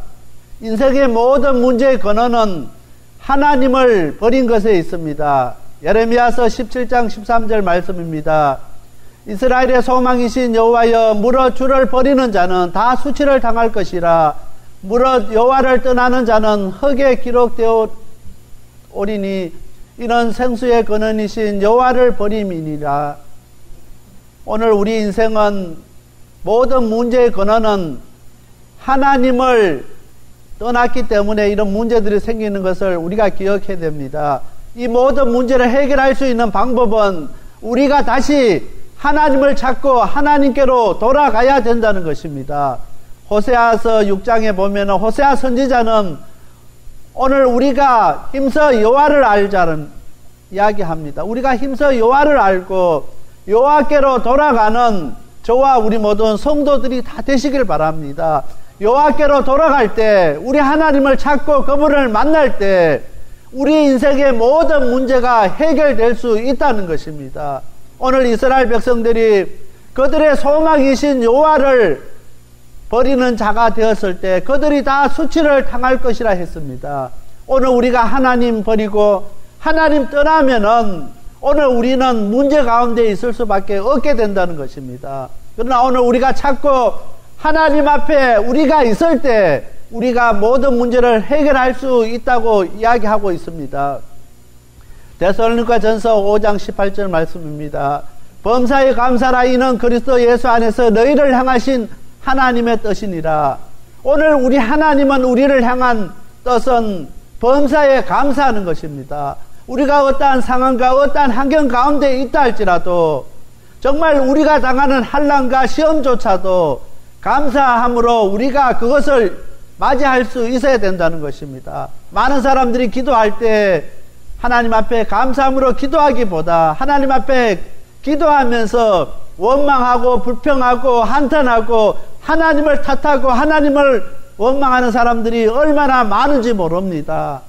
인생의 모든 문제의 근원은 하나님을 버린 것에 있습니다. 예레미야서 17장 13절 말씀입니다. 이스라엘의 소망이신 여호와여, 물어 주를 버리는 자는 다 수치를 당할 것이라. 물어 여호와를 떠나는 자는 흙에 기록되오리니 이는 생수의 근원이신 여호와를 버림이니라. 오늘 우리 인생은 모든 문제의 근원은 하나님을 떠났기 때문에 이런 문제들이 생기는 것을 우리가 기억해야 됩니다. 이 모든 문제를 해결할 수 있는 방법은 우리가 다시 하나님을 찾고 하나님께로 돌아가야 된다는 것입니다. 호세아서 6장에 보면 호세아 선지자는 오늘 우리가 힘써 여호와를 알자는 이야기합니다. 우리가 힘써 여호와를 알고 여호와께로 돌아가는 저와 우리 모든 성도들이 다 되시길 바랍니다. 여호와께로 돌아갈 때, 우리 하나님을 찾고 그분을 만날 때 우리 인생의 모든 문제가 해결될 수 있다는 것입니다. 오늘 이스라엘 백성들이 그들의 소망이신 여호와를 버리는 자가 되었을 때 그들이 다 수치를 당할 것이라 했습니다. 오늘 우리가 하나님 버리고 하나님 떠나면은 오늘 우리는 문제 가운데 있을 수밖에 없게 된다는 것입니다. 그러나 오늘 우리가 찾고 하나님 앞에 우리가 있을 때 우리가 모든 문제를 해결할 수 있다고 이야기하고 있습니다. 데살로니가전서 5장 18절 말씀입니다. 범사에 감사라. 이는 그리스도 예수 안에서 너희를 향하신 하나님의 뜻이니라. 오늘 우리 하나님은 우리를 향한 뜻은 범사에 감사하는 것입니다. 우리가 어떠한 상황과 어떠한 환경 가운데 있다 할지라도 정말 우리가 당하는 환난과 시험조차도 감사함으로 우리가 그것을 맞이할 수 있어야 된다는 것입니다. 많은 사람들이 기도할 때 하나님 앞에 감사함으로 기도하기보다 하나님 앞에 기도하면서 원망하고 불평하고 한탄하고 하나님을 탓하고 하나님을 원망하는 사람들이 얼마나 많은지 모릅니다.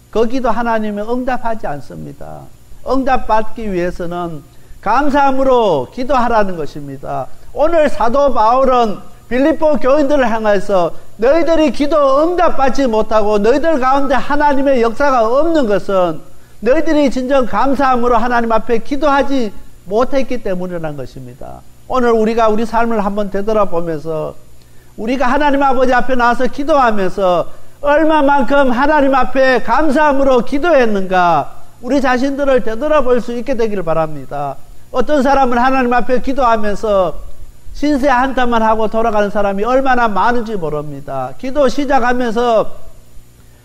그 기도 하나님은 응답하지 않습니다. 응답받기 위해서는 감사함으로 기도하라는 것입니다. 오늘 사도 바울은 빌립보 교인들을 향해서 너희들이 기도 응답받지 못하고 너희들 가운데 하나님의 역사가 없는 것은 너희들이 진정 감사함으로 하나님 앞에 기도하지 못했기 때문이라는 것입니다. 오늘 우리가 우리 삶을 한번 되돌아보면서 우리가 하나님 아버지 앞에 나와서 기도하면서 얼마만큼 하나님 앞에 감사함으로 기도했는가, 우리 자신들을 되돌아볼 수 있게 되기를 바랍니다. 어떤 사람은 하나님 앞에 기도하면서 신세 한탄만 하고 돌아가는 사람이 얼마나 많은지 모릅니다. 기도 시작하면서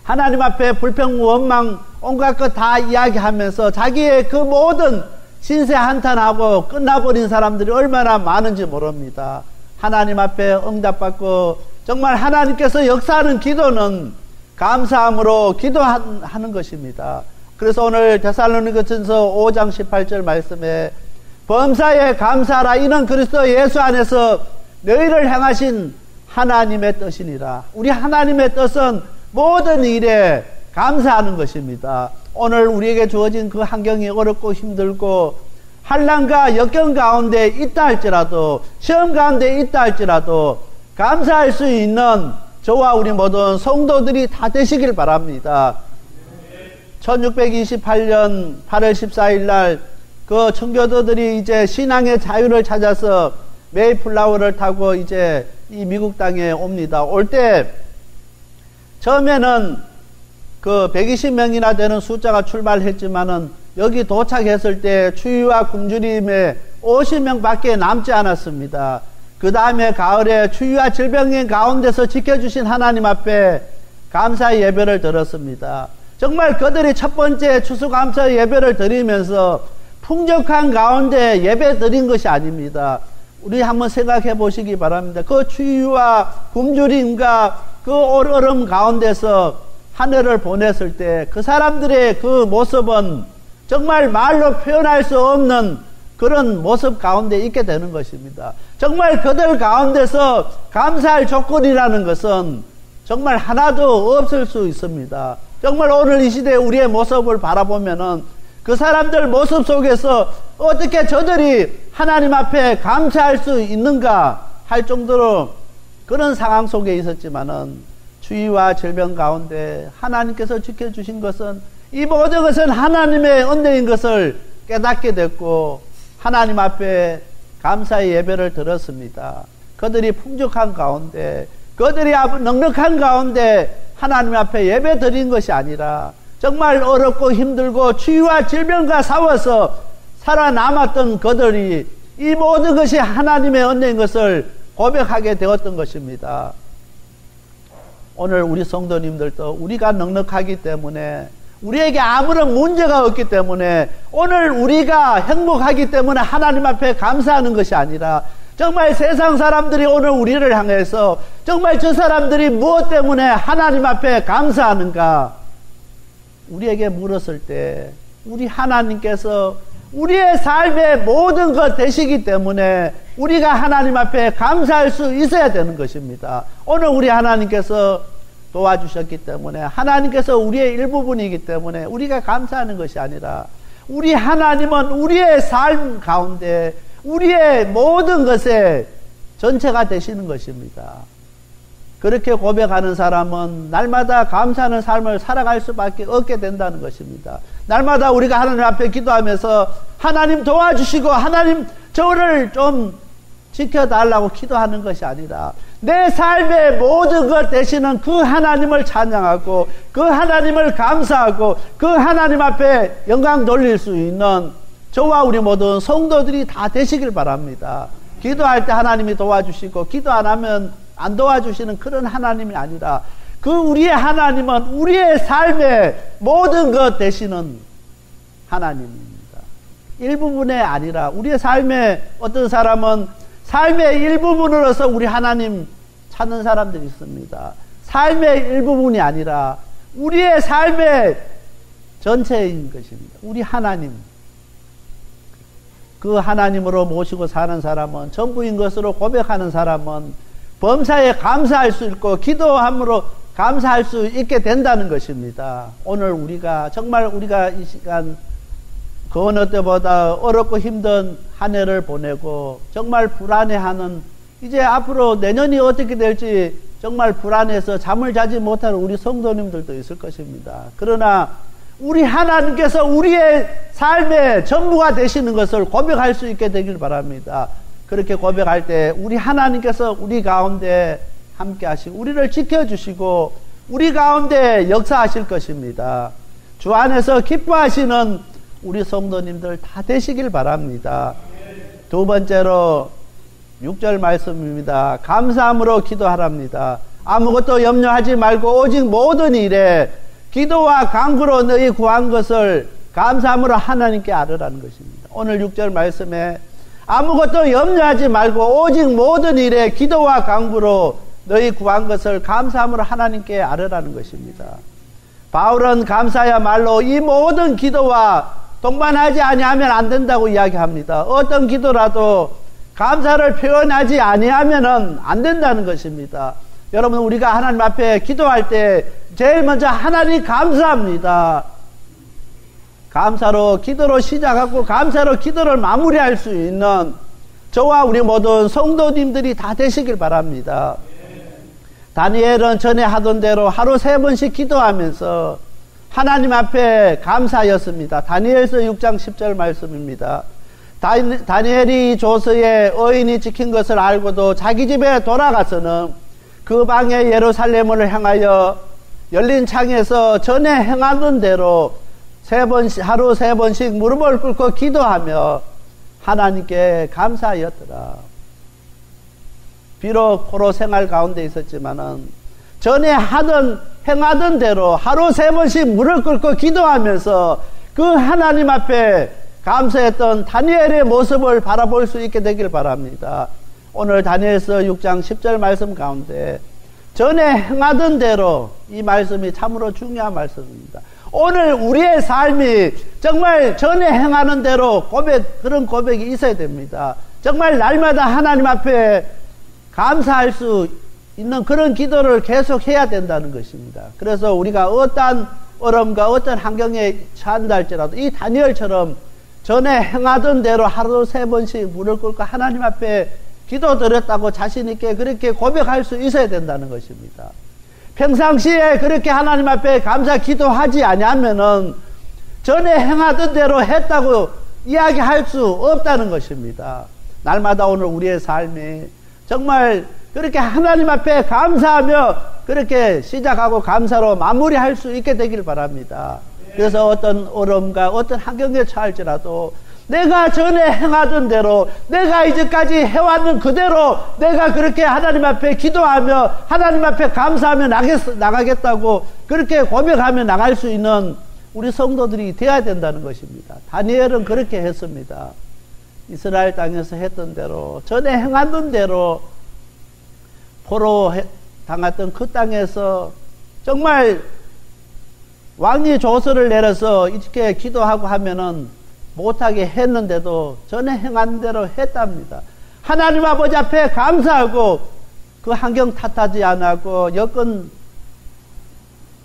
하나님 앞에 불평, 원망, 온갖 것 다 이야기하면서 자기의 그 모든 신세 한탄하고 끝나버린 사람들이 얼마나 많은지 모릅니다. 하나님 앞에 응답받고 정말 하나님께서 역사하는 기도는 감사함으로 기도하는 것입니다. 그래서 오늘 데살로니가전서 5장 18절 말씀에 범사에 감사하라, 이는 그리스도 예수 안에서 너희를 향하신 하나님의 뜻이니라. 우리 하나님의 뜻은 모든 일에 감사하는 것입니다. 오늘 우리에게 주어진 그 환경이 어렵고 힘들고 환난과 역경 가운데 있다 할지라도, 시험 가운데 있다 할지라도 감사할 수 있는 저와 우리 모든 성도들이 다 되시길 바랍니다. 1628년 8월 14일 날 그 청교도들이 이제 신앙의 자유를 찾아서 메이플라워를 타고 이제 이 미국 땅에 옵니다. 올 때 처음에는 그 120명이나 되는 숫자가 출발했지만은 여기 도착했을 때 추위와 굶주림에 50명밖에 남지 않았습니다. 그 다음에 가을에 추위와 질병의 가운데서 지켜주신 하나님 앞에 감사 예배를 드렸습니다. 정말 그들이 첫 번째 추수감사 예배를 드리면서 풍족한 가운데 예배 드린 것이 아닙니다. 우리 한번 생각해 보시기 바랍니다. 그 추위와 굶주림과 그 얼음 가운데서 한 해를 보냈을 때 그 사람들의 그 모습은 정말 말로 표현할 수 없는 그런 모습 가운데 있게 되는 것입니다. 정말 그들 가운데서 감사할 조건이라는 것은 정말 하나도 없을 수 있습니다. 정말 오늘 이 시대에 우리의 모습을 바라보면은 그 사람들 모습 속에서 어떻게 저들이 하나님 앞에 감사할 수 있는가 할 정도로 그런 상황 속에 있었지만은 추위와 질병 가운데 하나님께서 지켜주신 것은, 이 모든 것은 하나님의 은혜인 것을 깨닫게 됐고 하나님 앞에 감사의 예배를 드렸습니다. 그들이 풍족한 가운데, 그들이 넉넉한 가운데 하나님 앞에 예배 드린 것이 아니라 정말 어렵고 힘들고 추위와 질병과 싸워서 살아남았던 그들이 이 모든 것이 하나님의 은혜인 것을 고백하게 되었던 것입니다. 오늘 우리 성도님들도 우리가 넉넉하기 때문에, 우리에게 아무런 문제가 없기 때문에, 오늘 우리가 행복하기 때문에 하나님 앞에 감사하는 것이 아니라 정말 세상 사람들이 오늘 우리를 향해서 정말 저 사람들이 무엇 때문에 하나님 앞에 감사하는가 우리에게 물었을 때 우리 하나님께서 우리의 삶의 모든 것 되시기 때문에 우리가 하나님 앞에 감사할 수 있어야 되는 것입니다. 오늘 우리 하나님께서 도와주셨기 때문에, 하나님께서 우리의 일부분이기 때문에 우리가 감사하는 것이 아니라 우리 하나님은 우리의 삶 가운데 우리의 모든 것에 전체가 되시는 것입니다. 그렇게 고백하는 사람은 날마다 감사하는 삶을 살아갈 수밖에 없게 된다는 것입니다. 날마다 우리가 하나님 앞에 기도하면서 하나님 도와주시고 하나님 저를 좀 지켜달라고 기도하는 것이 아니라 내 삶의 모든 것 되시는 그 하나님을 찬양하고 그 하나님을 감사하고 그 하나님 앞에 영광 돌릴 수 있는 저와 우리 모든 성도들이 다 되시길 바랍니다. 기도할 때 하나님이 도와주시고 기도 안 하면 안 도와주시는 그런 하나님이 아니라 그 우리의 하나님은 우리의 삶의 모든 것 되시는 하나님입니다. 일부분에 아니라 우리의 삶에, 어떤 사람은 삶의 일부분으로서 우리 하나님 찾는 사람들이 있습니다. 삶의 일부분이 아니라 우리의 삶의 전체인 것입니다. 우리 하나님, 그 하나님으로 모시고 사는 사람은, 전부인 것으로 고백하는 사람은 범사에 감사할 수 있고 기도함으로 감사할 수 있게 된다는 것입니다. 오늘 우리가 정말 우리가 이 시간 그 어느 때보다 어렵고 힘든 한 해를 보내고 정말 불안해하는, 이제 앞으로 내년이 어떻게 될지 정말 불안해서 잠을 자지 못하는 우리 성도님들도 있을 것입니다. 그러나 우리 하나님께서 우리의 삶의 전부가 되시는 것을 고백할 수 있게 되길 바랍니다. 그렇게 고백할 때 우리 하나님께서 우리 가운데 함께 하시고 우리를 지켜주시고 우리 가운데 역사하실 것입니다. 주 안에서 기뻐하시는 우리 성도님들 다 되시길 바랍니다. 두 번째로 6절 말씀입니다. 감사함으로 기도하랍니다. 아무것도 염려하지 말고 오직 모든 일에 기도와 간구로 너희 구한 것을 감사함으로 하나님께 아뢰라는 것입니다. 오늘 6절 말씀에 아무것도 염려하지 말고 오직 모든 일에 기도와 간구로 너희 구한 것을 감사함으로 하나님께 아뢰라는 것입니다. 바울은 감사야말로 이 모든 기도와 동반하지 아니하면 안 된다고 이야기합니다. 어떤 기도라도 감사를 표현하지 아니하면 안 된다는 것입니다. 여러분, 우리가 하나님 앞에 기도할 때 제일 먼저 하나님 감사합니다. 감사로 기도로 시작하고 감사로 기도를 마무리할 수 있는 저와 우리 모든 성도님들이 다 되시길 바랍니다. 다니엘은 전에 하던 대로 하루 3번씩 기도하면서 하나님 앞에 감사였습니다. 다니엘서 6장 10절 말씀입니다. 다니엘이 조서에 의인이 지킨 것을 알고도 자기 집에 돌아가서는 그 방에 예루살렘을 향하여 열린 창에서 전에 행하던 대로 하루 3번씩 무릎을 꿇고 기도하며 하나님께 감사하였더라. 비록 포로 생활 가운데 있었지만은 전에 행하던 대로 하루 3번씩 무릎 꿇고 기도하면서 그 하나님 앞에 감사했던 다니엘의 모습을 바라볼 수 있게 되길 바랍니다. 오늘 다니엘서 6장 10절 말씀 가운데 전에 행하던 대로, 이 말씀이 참으로 중요한 말씀입니다. 오늘 우리의 삶이 정말 전에 행하는 대로 그런 고백이 있어야 됩니다. 정말 날마다 하나님 앞에 감사할 수 있는 그런 기도를 계속 해야 된다는 것입니다. 그래서 우리가 어떠한 어려움과 어떤 환경에 처한다 할지라도 이 다니엘처럼 전에 행하던 대로 하루 3번씩 무릎 꿇고 하나님 앞에 기도드렸다고 자신 있게 그렇게 고백할 수 있어야 된다는 것입니다. 평상시에 그렇게 하나님 앞에 감사 기도하지 아니하면은 전에 행하던 대로 했다고 이야기할 수 없다는 것입니다. 날마다 오늘 우리의 삶이 정말 그렇게 하나님 앞에 감사하며 그렇게 시작하고 감사로 마무리할 수 있게 되길 바랍니다. 그래서 어떤 어려움과 어떤 환경에 처할지라도 내가 전에 행하던 대로, 내가 이제까지 해왔는 그대로 내가 그렇게 하나님 앞에 기도하며 하나님 앞에 감사하며 나가겠다고 그렇게 고백하며 나갈 수 있는 우리 성도들이 되어야 된다는 것입니다. 다니엘은 그렇게 했습니다. 이스라엘 땅에서 했던 대로, 전에 행하던 대로 포로 당했던 그 땅에서 정말 왕이 조서를 내려서 이렇게 기도하고 하면은 못하게 했는데도 전에 행한 대로 했답니다. 하나님 아버지 앞에 감사하고 그 환경 탓하지 않았고 여건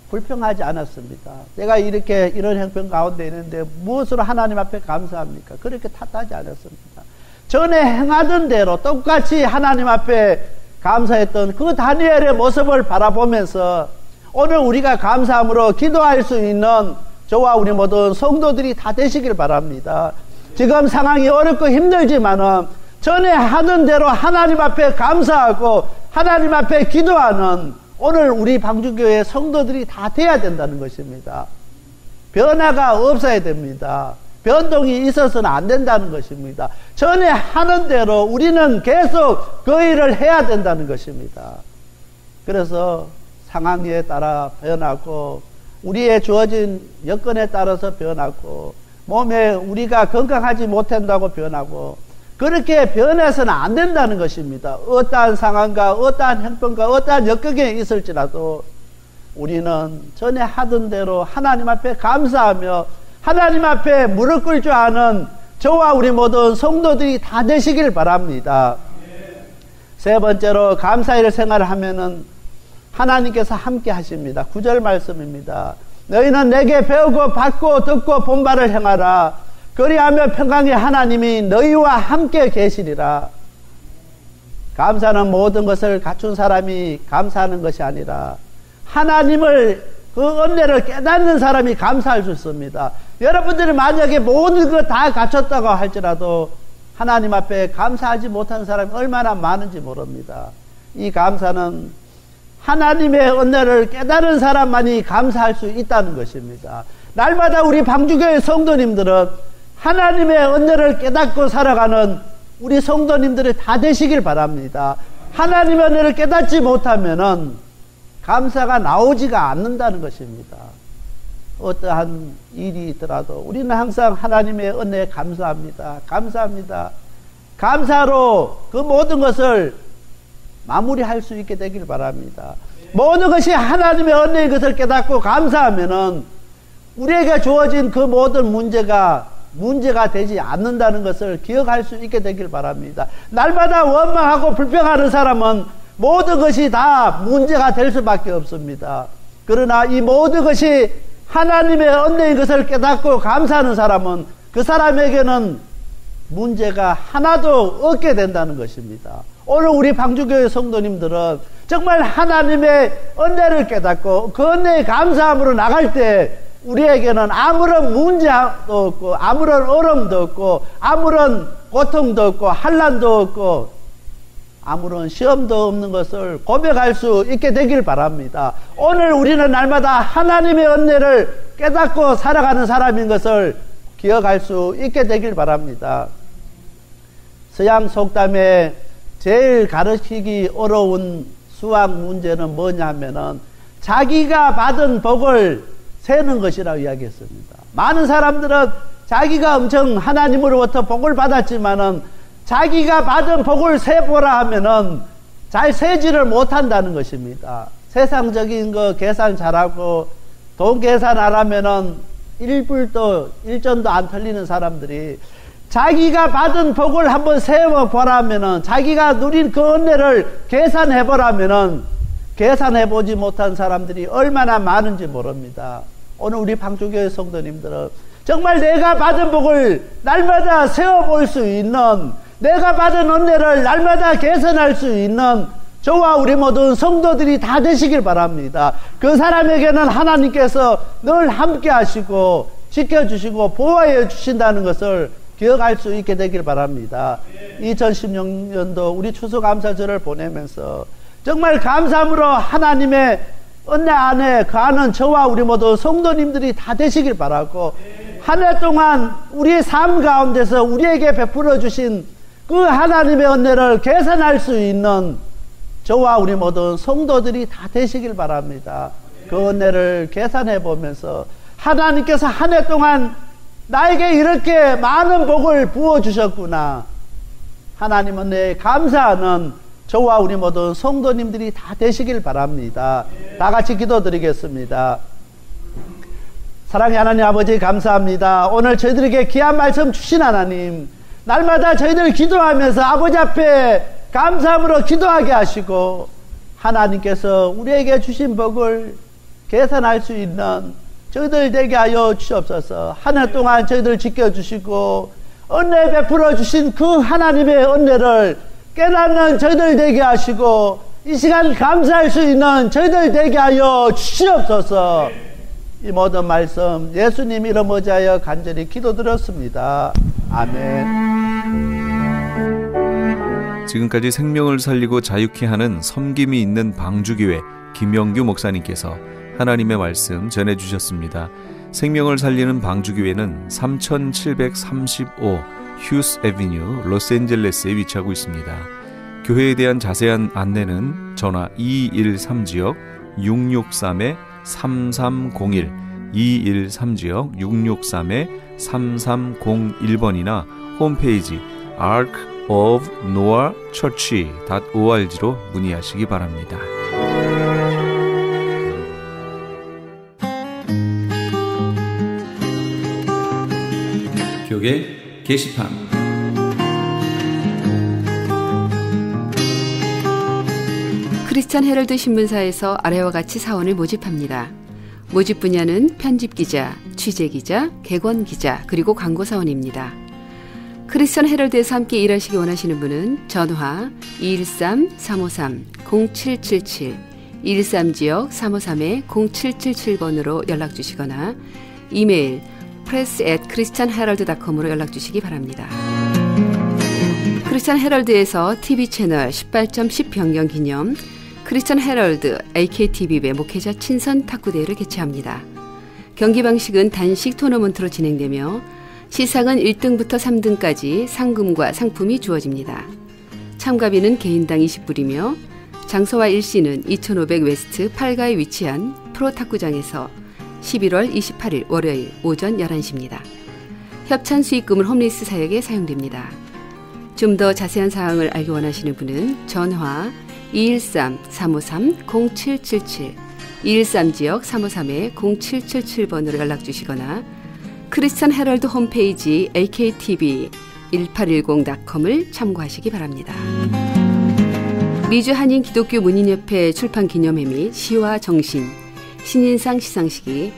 불평하지 않았습니다. 내가 이런 형편 가운데 있는데 무엇으로 하나님 앞에 감사합니까? 그렇게 탓하지 않았습니다. 전에 행하던 대로 똑같이 하나님 앞에 감사했던 그 다니엘의 모습을 바라보면서 오늘 우리가 감사함으로 기도할 수 있는 저와 우리 모든 성도들이 다 되시길 바랍니다. 지금 상황이 어렵고 힘들지만은 전에 하던 대로 하나님 앞에 감사하고 하나님 앞에 기도하는 오늘 우리 방주교회 성도들이 다 돼야 된다는 것입니다. 변화가 없어야 됩니다. 변동이 있어서는 안 된다는 것입니다. 전에 하는 대로 우리는 계속 그 일을 해야 된다는 것입니다. 그래서 상황에 따라 변하고 우리의 주어진 여건에 따라서 변하고 몸에 우리가 건강하지 못한다고 변하고 그렇게 변해서는 안 된다는 것입니다. 어떠한 상황과 어떠한 형편과 어떠한 여건에 있을지라도 우리는 전에 하던 대로 하나님 앞에 감사하며 하나님 앞에 무릎 꿇을 줄 아는 저와 우리 모든 성도들이 다 되시길 바랍니다. 세 번째로 감사의 생활을 하면은 하나님께서 함께 하십니다. 9절 말씀입니다. 너희는 내게 배우고 받고 듣고 본 바를 행하라. 그리하며 평강의 하나님이 너희와 함께 계시리라. 감사는 모든 것을 갖춘 사람이 감사하는 것이 아니라 하나님을 그 은혜를 깨닫는 사람이 감사할 수 있습니다. 여러분들이 만약에 모든 것 다 갖췄다고 할지라도 하나님 앞에 감사하지 못하는 사람이 얼마나 많은지 모릅니다. 이 감사는 하나님의 은혜를 깨달은 사람만이 감사할 수 있다는 것입니다. 날마다 우리 방주교회 성도님들은 하나님의 은혜를 깨닫고 살아가는 우리 성도님들이 다 되시길 바랍니다. 하나님의 은혜를 깨닫지 못하면은 감사가 나오지가 않는다는 것입니다. 어떠한 일이 있더라도 우리는 항상 하나님의 은혜에 감사합니다. 감사합니다. 감사로 그 모든 것을 마무리할 수 있게 되길 바랍니다. 모든 것이 하나님의 은혜인 것을 깨닫고 감사하면은 우리에게 주어진 그 모든 문제가 되지 않는다는 것을 기억할 수 있게 되길 바랍니다. 날마다 원망하고 불평하는 사람은 모든 것이 다 문제가 될 수밖에 없습니다. 그러나 이 모든 것이 하나님의 은혜인 것을 깨닫고 감사하는 사람은 그 사람에게는 문제가 하나도 없게 된다는 것입니다. 오늘 우리 방주교회 성도님들은 정말 하나님의 은혜를 깨닫고 그 은혜에 감사함으로 나갈 때 우리에게는 아무런 문제도 없고 아무런 어려움도 없고 아무런 고통도 없고 환난도 없고 아무런 시험도 없는 것을 고백할 수 있게 되길 바랍니다. 오늘 우리는 날마다 하나님의 은혜를 깨닫고 살아가는 사람인 것을 기억할 수 있게 되길 바랍니다. 서양 속담에 제일 가르치기 어려운 수학 문제는 뭐냐면은 자기가 받은 복을 세는 것이라고 이야기했습니다. 많은 사람들은 자기가 엄청 하나님으로부터 복을 받았지만은 자기가 받은 복을 세보라 하면은 잘 세지를 못한다는 것입니다. 세상적인 거 계산 잘하고 돈 계산 안 하면은 1불도 1전도 안 틀리는 사람들이 자기가 받은 복을 한번 세워보라 하면은 자기가 누린 그 은혜를 계산해보라 하면은 계산해보지 못한 사람들이 얼마나 많은지 모릅니다. 오늘 우리 방주교회 성도님들은 정말 내가 받은 복을 날마다 세워볼 수 있는, 내가 받은 은혜를 날마다 개선할 수 있는 저와 우리 모든 성도들이 다 되시길 바랍니다. 그 사람에게는 하나님께서 늘 함께 하시고 지켜주시고 보호해 주신다는 것을 기억할 수 있게 되길 바랍니다. 2016년도 우리 추수감사절을 보내면서 정말 감사함으로 하나님의 은혜 안에 거하는 저와 우리 모두 성도님들이 다 되시길 바라고, 한 해 동안 우리의 삶 가운데서 우리에게 베풀어 주신 그 하나님의 은혜를 계산할 수 있는 저와 우리 모든 성도들이 다 되시길 바랍니다. 그 은혜를 계산해 보면서 하나님께서 한 해 동안 나에게 이렇게 많은 복을 부어주셨구나, 하나님 은혜에 감사하는 저와 우리 모든 성도님들이 다 되시길 바랍니다. 다 같이 기도드리겠습니다. 사랑의 하나님 아버지, 감사합니다. 오늘 저희들에게 귀한 말씀 주신 하나님, 날마다 저희들 기도하면서 아버지 앞에 감사함으로 기도하게 하시고 하나님께서 우리에게 주신 복을 계산할 수 있는 저희들 되게 하여 주시옵소서. 한 해 동안 저희들 지켜주시고 은혜 베풀어 주신 그 하나님의 은혜를 깨닫는 저희들 되게 하시고 이 시간 감사할 수 있는 저희들 되게 하여 주시옵소서. 이 모든 말씀 예수님 이름 의지하여 간절히 기도드렸습니다. 아멘. 지금까지 생명을 살리고 자유케 하는 섬김이 있는 방주교회 김영규 목사님께서 하나님의 말씀 전해주셨습니다. 생명을 살리는 방주교회는 3735 휴스 애비뉴 로스앤젤레스에 위치하고 있습니다. 교회에 대한 자세한 안내는 전화 213지역 663-3301 213지역 663-3301번이나 홈페이지 arkofnoahchurch.org로 문의하시기 바랍니다. 교계 게시판. 크리스천 헤럴드 신문사에서 아래와 같이 사원을 모집합니다. 모집 분야는 편집기자, 취재기자, 객원기자, 그리고 광고사원입니다. 크리스천 헤럴드에서 함께 일하시기 원하시는 분은 전화 213-353-0777 213지역 353-0777번으로 연락주시거나 이메일 press@christianherald.com으로 연락주시기 바랍니다. 크리스찬 헤럴드에서 TV 채널 18.10 변경 기념 크리스찬 헤럴드 AKTV배 목회자 친선 탁구대회를 개최합니다. 경기 방식은 단식 토너먼트로 진행되며 시상은 1등부터 3등까지 상금과 상품이 주어집니다. 참가비는 개인당 20불이며 장소와 일시는 2500 웨스트 8가에 위치한 프로 탁구장에서 11월 28일 월요일 오전 11시입니다. 협찬 수익금은 홈리스 사역에 사용됩니다. 좀 더 자세한 사항을 알기 원하시는 분은 전화 213-353-0777 213지역 353-0777번으로 연락주시거나 크리스찬 헤럴드 홈페이지 AKTV1810.com을 참고하시기 바랍니다. 미주 한인 기독교 문인협회 출판 기념회 및 시와 정신, 신인상 시상식이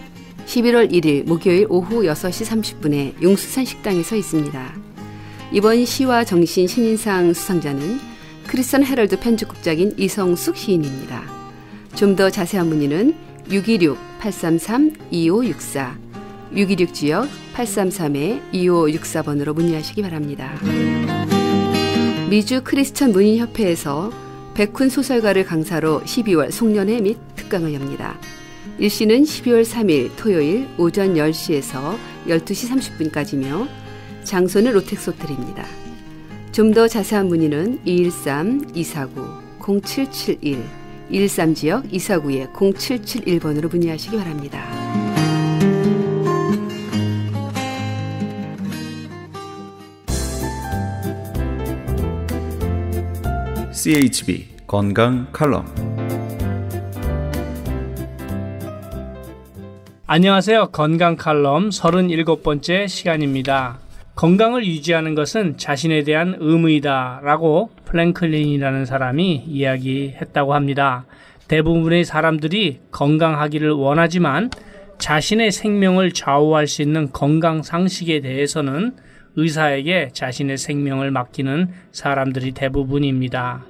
11월 1일 목요일 오후 6시 30분에 용수산 식당에서 있습니다. 이번 시와 정신 신인상 수상자는 크리스찬 헤럴드 편집국장인 이성숙 시인입니다. 좀 더 자세한 문의는 626-833-2564 626지역 833-2564번으로 문의하시기 바랍니다. 미주 크리스천 문인협회에서 백훈 소설가를 강사로 12월 송년회 및 특강을 엽니다. 일시는 12월 3일 토요일 오전 10시에서 12시 30분까지며 장소는 롯텍스호텔입니다. 좀 더 자세한 문의는 213-249-0771 213지역 249-0771번으로 문의하시기 바랍니다. CHB 건강 칼럼. 안녕하세요. 건강 칼럼 37번째 시간입니다. 건강을 유지하는 것은 자신에 대한 의무이다 라고 플랭클린이라는 사람이 이야기했다고 합니다. 대부분의 사람들이 건강하기를 원하지만 자신의 생명을 좌우할 수 있는 건강 상식에 대해서는 의사에게 자신의 생명을 맡기는 사람들이 대부분입니다.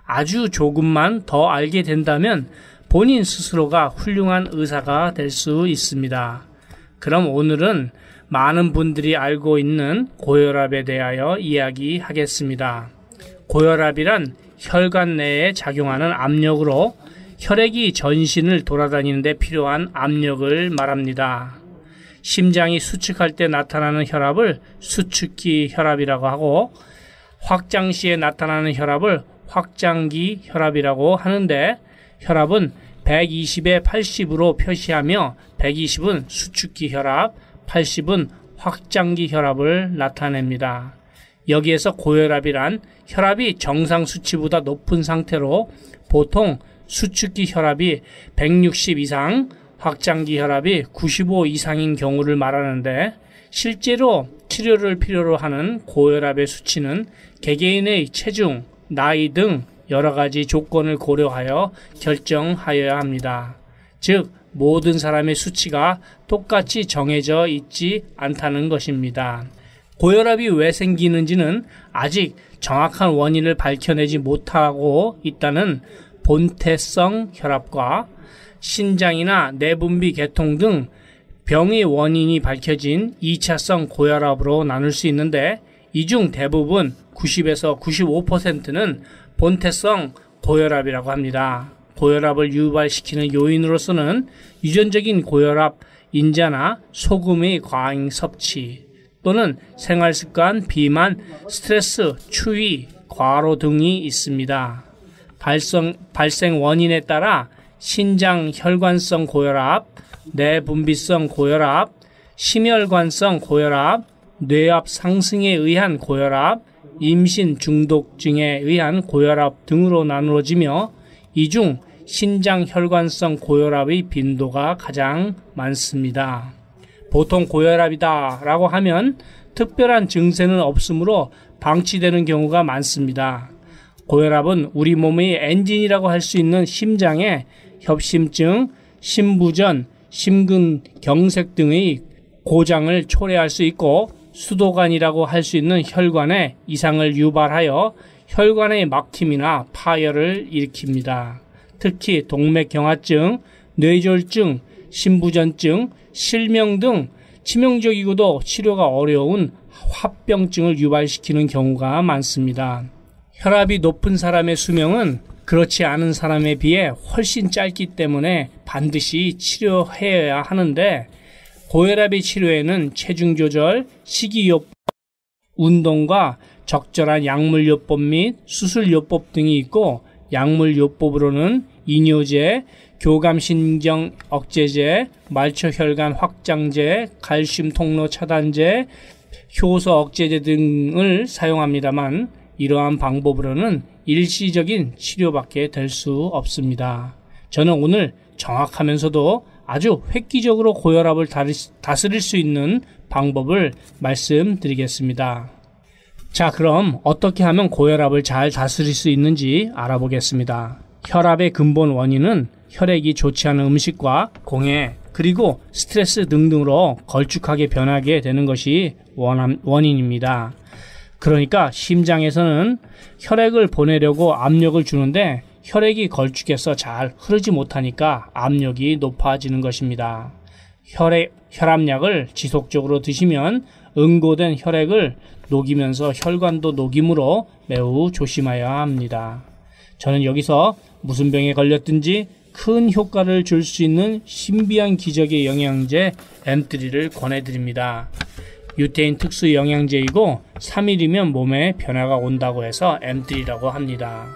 아주 조금만 더 알게 된다면 본인 스스로가 훌륭한 의사가 될 수 있습니다. 그럼 오늘은 많은 분들이 알고 있는 고혈압에 대하여 이야기하겠습니다. 고혈압이란 혈관 내에 작용하는 압력으로 혈액이 전신을 돌아다니는 데 필요한 압력을 말합니다. 심장이 수축할 때 나타나는 혈압을 수축기 혈압이라고 하고 확장 시에 나타나는 혈압을 확장기 혈압이라고 하는데 혈압은 120에 80으로 표시하며 120은 수축기 혈압, 80은 확장기 혈압을 나타냅니다. 여기에서 고혈압이란 혈압이 정상 수치보다 높은 상태로 보통 수축기 혈압이 160 이상, 확장기 혈압이 95 이상인 경우를 말하는데 실제로 치료를 필요로 하는 고혈압의 수치는 개개인의 체중, 나이 등 여러 가지 조건을 고려하여 결정하여야 합니다. 즉 모든 사람의 수치가 똑같이 정해져 있지 않다는 것입니다. 고혈압이 왜 생기는지는 아직 정확한 원인을 밝혀내지 못하고 있다는 본태성 혈압과 신장이나 내분비 개통 등 병의 원인이 밝혀진 2차성 고혈압으로 나눌 수 있는데 이 중 대부분 90에서 95%는 본태성 고혈압이라고 합니다. 고혈압을 유발시키는 요인으로서는 유전적인 고혈압 인자나 소금의 과잉 섭취 또는 생활습관, 비만, 스트레스, 추위, 과로 등이 있습니다. 발생 원인에 따라 신장 혈관성 고혈압, 내분비성 고혈압, 심혈관성 고혈압, 뇌압 상승에 의한 고혈압, 임신 중독증에 의한 고혈압 등으로 나누어지며 이 중 신장 혈관성 고혈압의 빈도가 가장 많습니다. 보통 고혈압이다 라고 하면 특별한 증세는 없으므로 방치되는 경우가 많습니다. 고혈압은 우리 몸의 엔진이라고 할 수 있는 심장에 협심증, 심부전, 심근경색 등의 고장을 초래할 수 있고 수도관이라고 할 수 있는 혈관에 이상을 유발하여 혈관의 막힘이나 파열을 일으킵니다. 특히 동맥경화증, 뇌졸중, 신부전증, 실명 등 치명적이고도 치료가 어려운 합병증을 유발시키는 경우가 많습니다. 혈압이 높은 사람의 수명은 그렇지 않은 사람에 비해 훨씬 짧기 때문에 반드시 치료해야 하는데, 고혈압의 치료에는 체중 조절, 식이요법, 운동과 적절한 약물요법 및 수술요법 등이 있고, 약물요법으로는 이뇨제, 교감신경 억제제, 말초혈관 확장제, 칼슘 통로 차단제, 효소 억제제 등을 사용합니다만, 이러한 방법으로는 일시적인 치료밖에 될 수 없습니다. 저는 오늘 정확하면서도 아주 획기적으로 고혈압을 다스릴 수 있는 방법을 말씀드리겠습니다. 자, 그럼 어떻게 하면 고혈압을 잘 다스릴 수 있는지 알아보겠습니다. 혈압의 근본 원인은 혈액이 좋지 않은 음식과 공해, 그리고 스트레스 등등으로 걸쭉하게 변하게 되는 것이 원인입니다. 그러니까 심장에서는 혈액을 보내려고 압력을 주는데 혈액이 걸쭉해서 잘 흐르지 못하니까 압력이 높아지는 것입니다. 혈압약을 지속적으로 드시면 응고된 혈액을 녹이면서 혈관도 녹이므로 매우 조심해야 합니다. 저는 여기서 무슨 병에 걸렸든지 큰 효과를 줄 수 있는 신비한 기적의 영양제 M3를 권해드립니다. 유태인 특수 영양제이고 3일이면 몸에 변화가 온다고 해서 M3라고 합니다.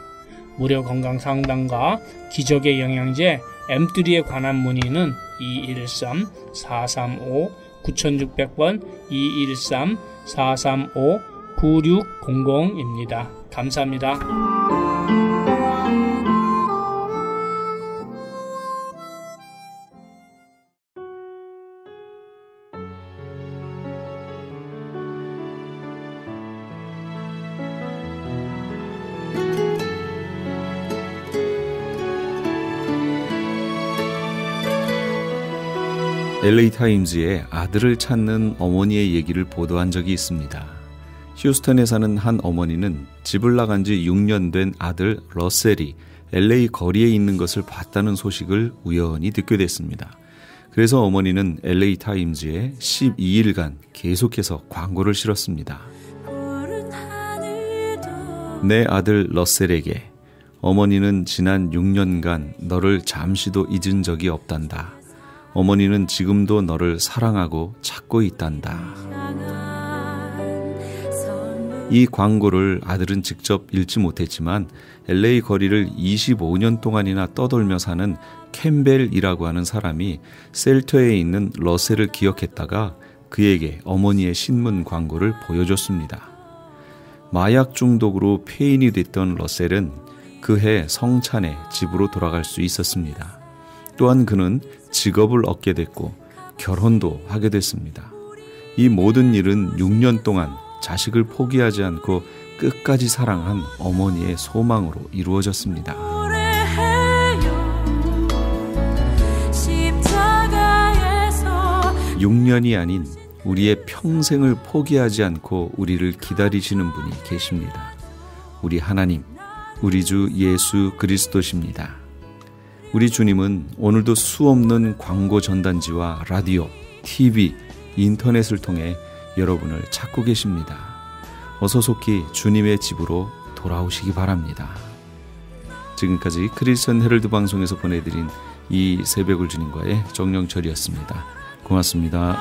무료 건강 상담과 기적의 영양제 M3에 관한 문의는 213-435-9600번 213-435-9600입니다. 감사합니다. LA타임즈에 아들을 찾는 어머니의 얘기를 보도한 적이 있습니다. 휴스턴에 사는 한 어머니는 집을 나간 지 6년 된 아들 러셀이 LA 거리에 있는 것을 봤다는 소식을 우연히 듣게 됐습니다. 그래서 어머니는 LA타임즈에 12일간 계속해서 광고를 실었습니다. 내 아들 러셀에게 어머니는 지난 6년간 너를 잠시도 잊은 적이 없단다. 어머니는 지금도 너를 사랑하고 찾고 있단다. 이 광고를 아들은 직접 읽지 못했지만 LA 거리를 25년 동안이나 떠돌며 사는 캠벨이라고 하는 사람이 셀터에 있는 러셀을 기억했다가 그에게 어머니의 신문 광고를 보여줬습니다. 마약 중독으로 폐인이 됐던 러셀은 그해 성찬에 집으로 돌아갈 수 있었습니다. 또한 그는 직업을 얻게 됐고 결혼도 하게 됐습니다. 이 모든 일은 6년 동안 자식을 포기하지 않고 끝까지 사랑한 어머니의 소망으로 이루어졌습니다. 6년이 아닌 우리의 평생을 포기하지 않고 우리를 기다리시는 분이 계십니다. 우리 하나님, 우리 주 예수 그리스도십니다. 우리 주님은 오늘도 수없는 광고 전단지와 라디오, TV, 인터넷을 통해 여러분을 찾고 계십니다. 어서 속히 주님의 집으로 돌아오시기 바랍니다. 지금까지 크리스천 헤럴드 방송에서 보내드린 이 새벽을 주님과의 정령철이었습니다. 고맙습니다.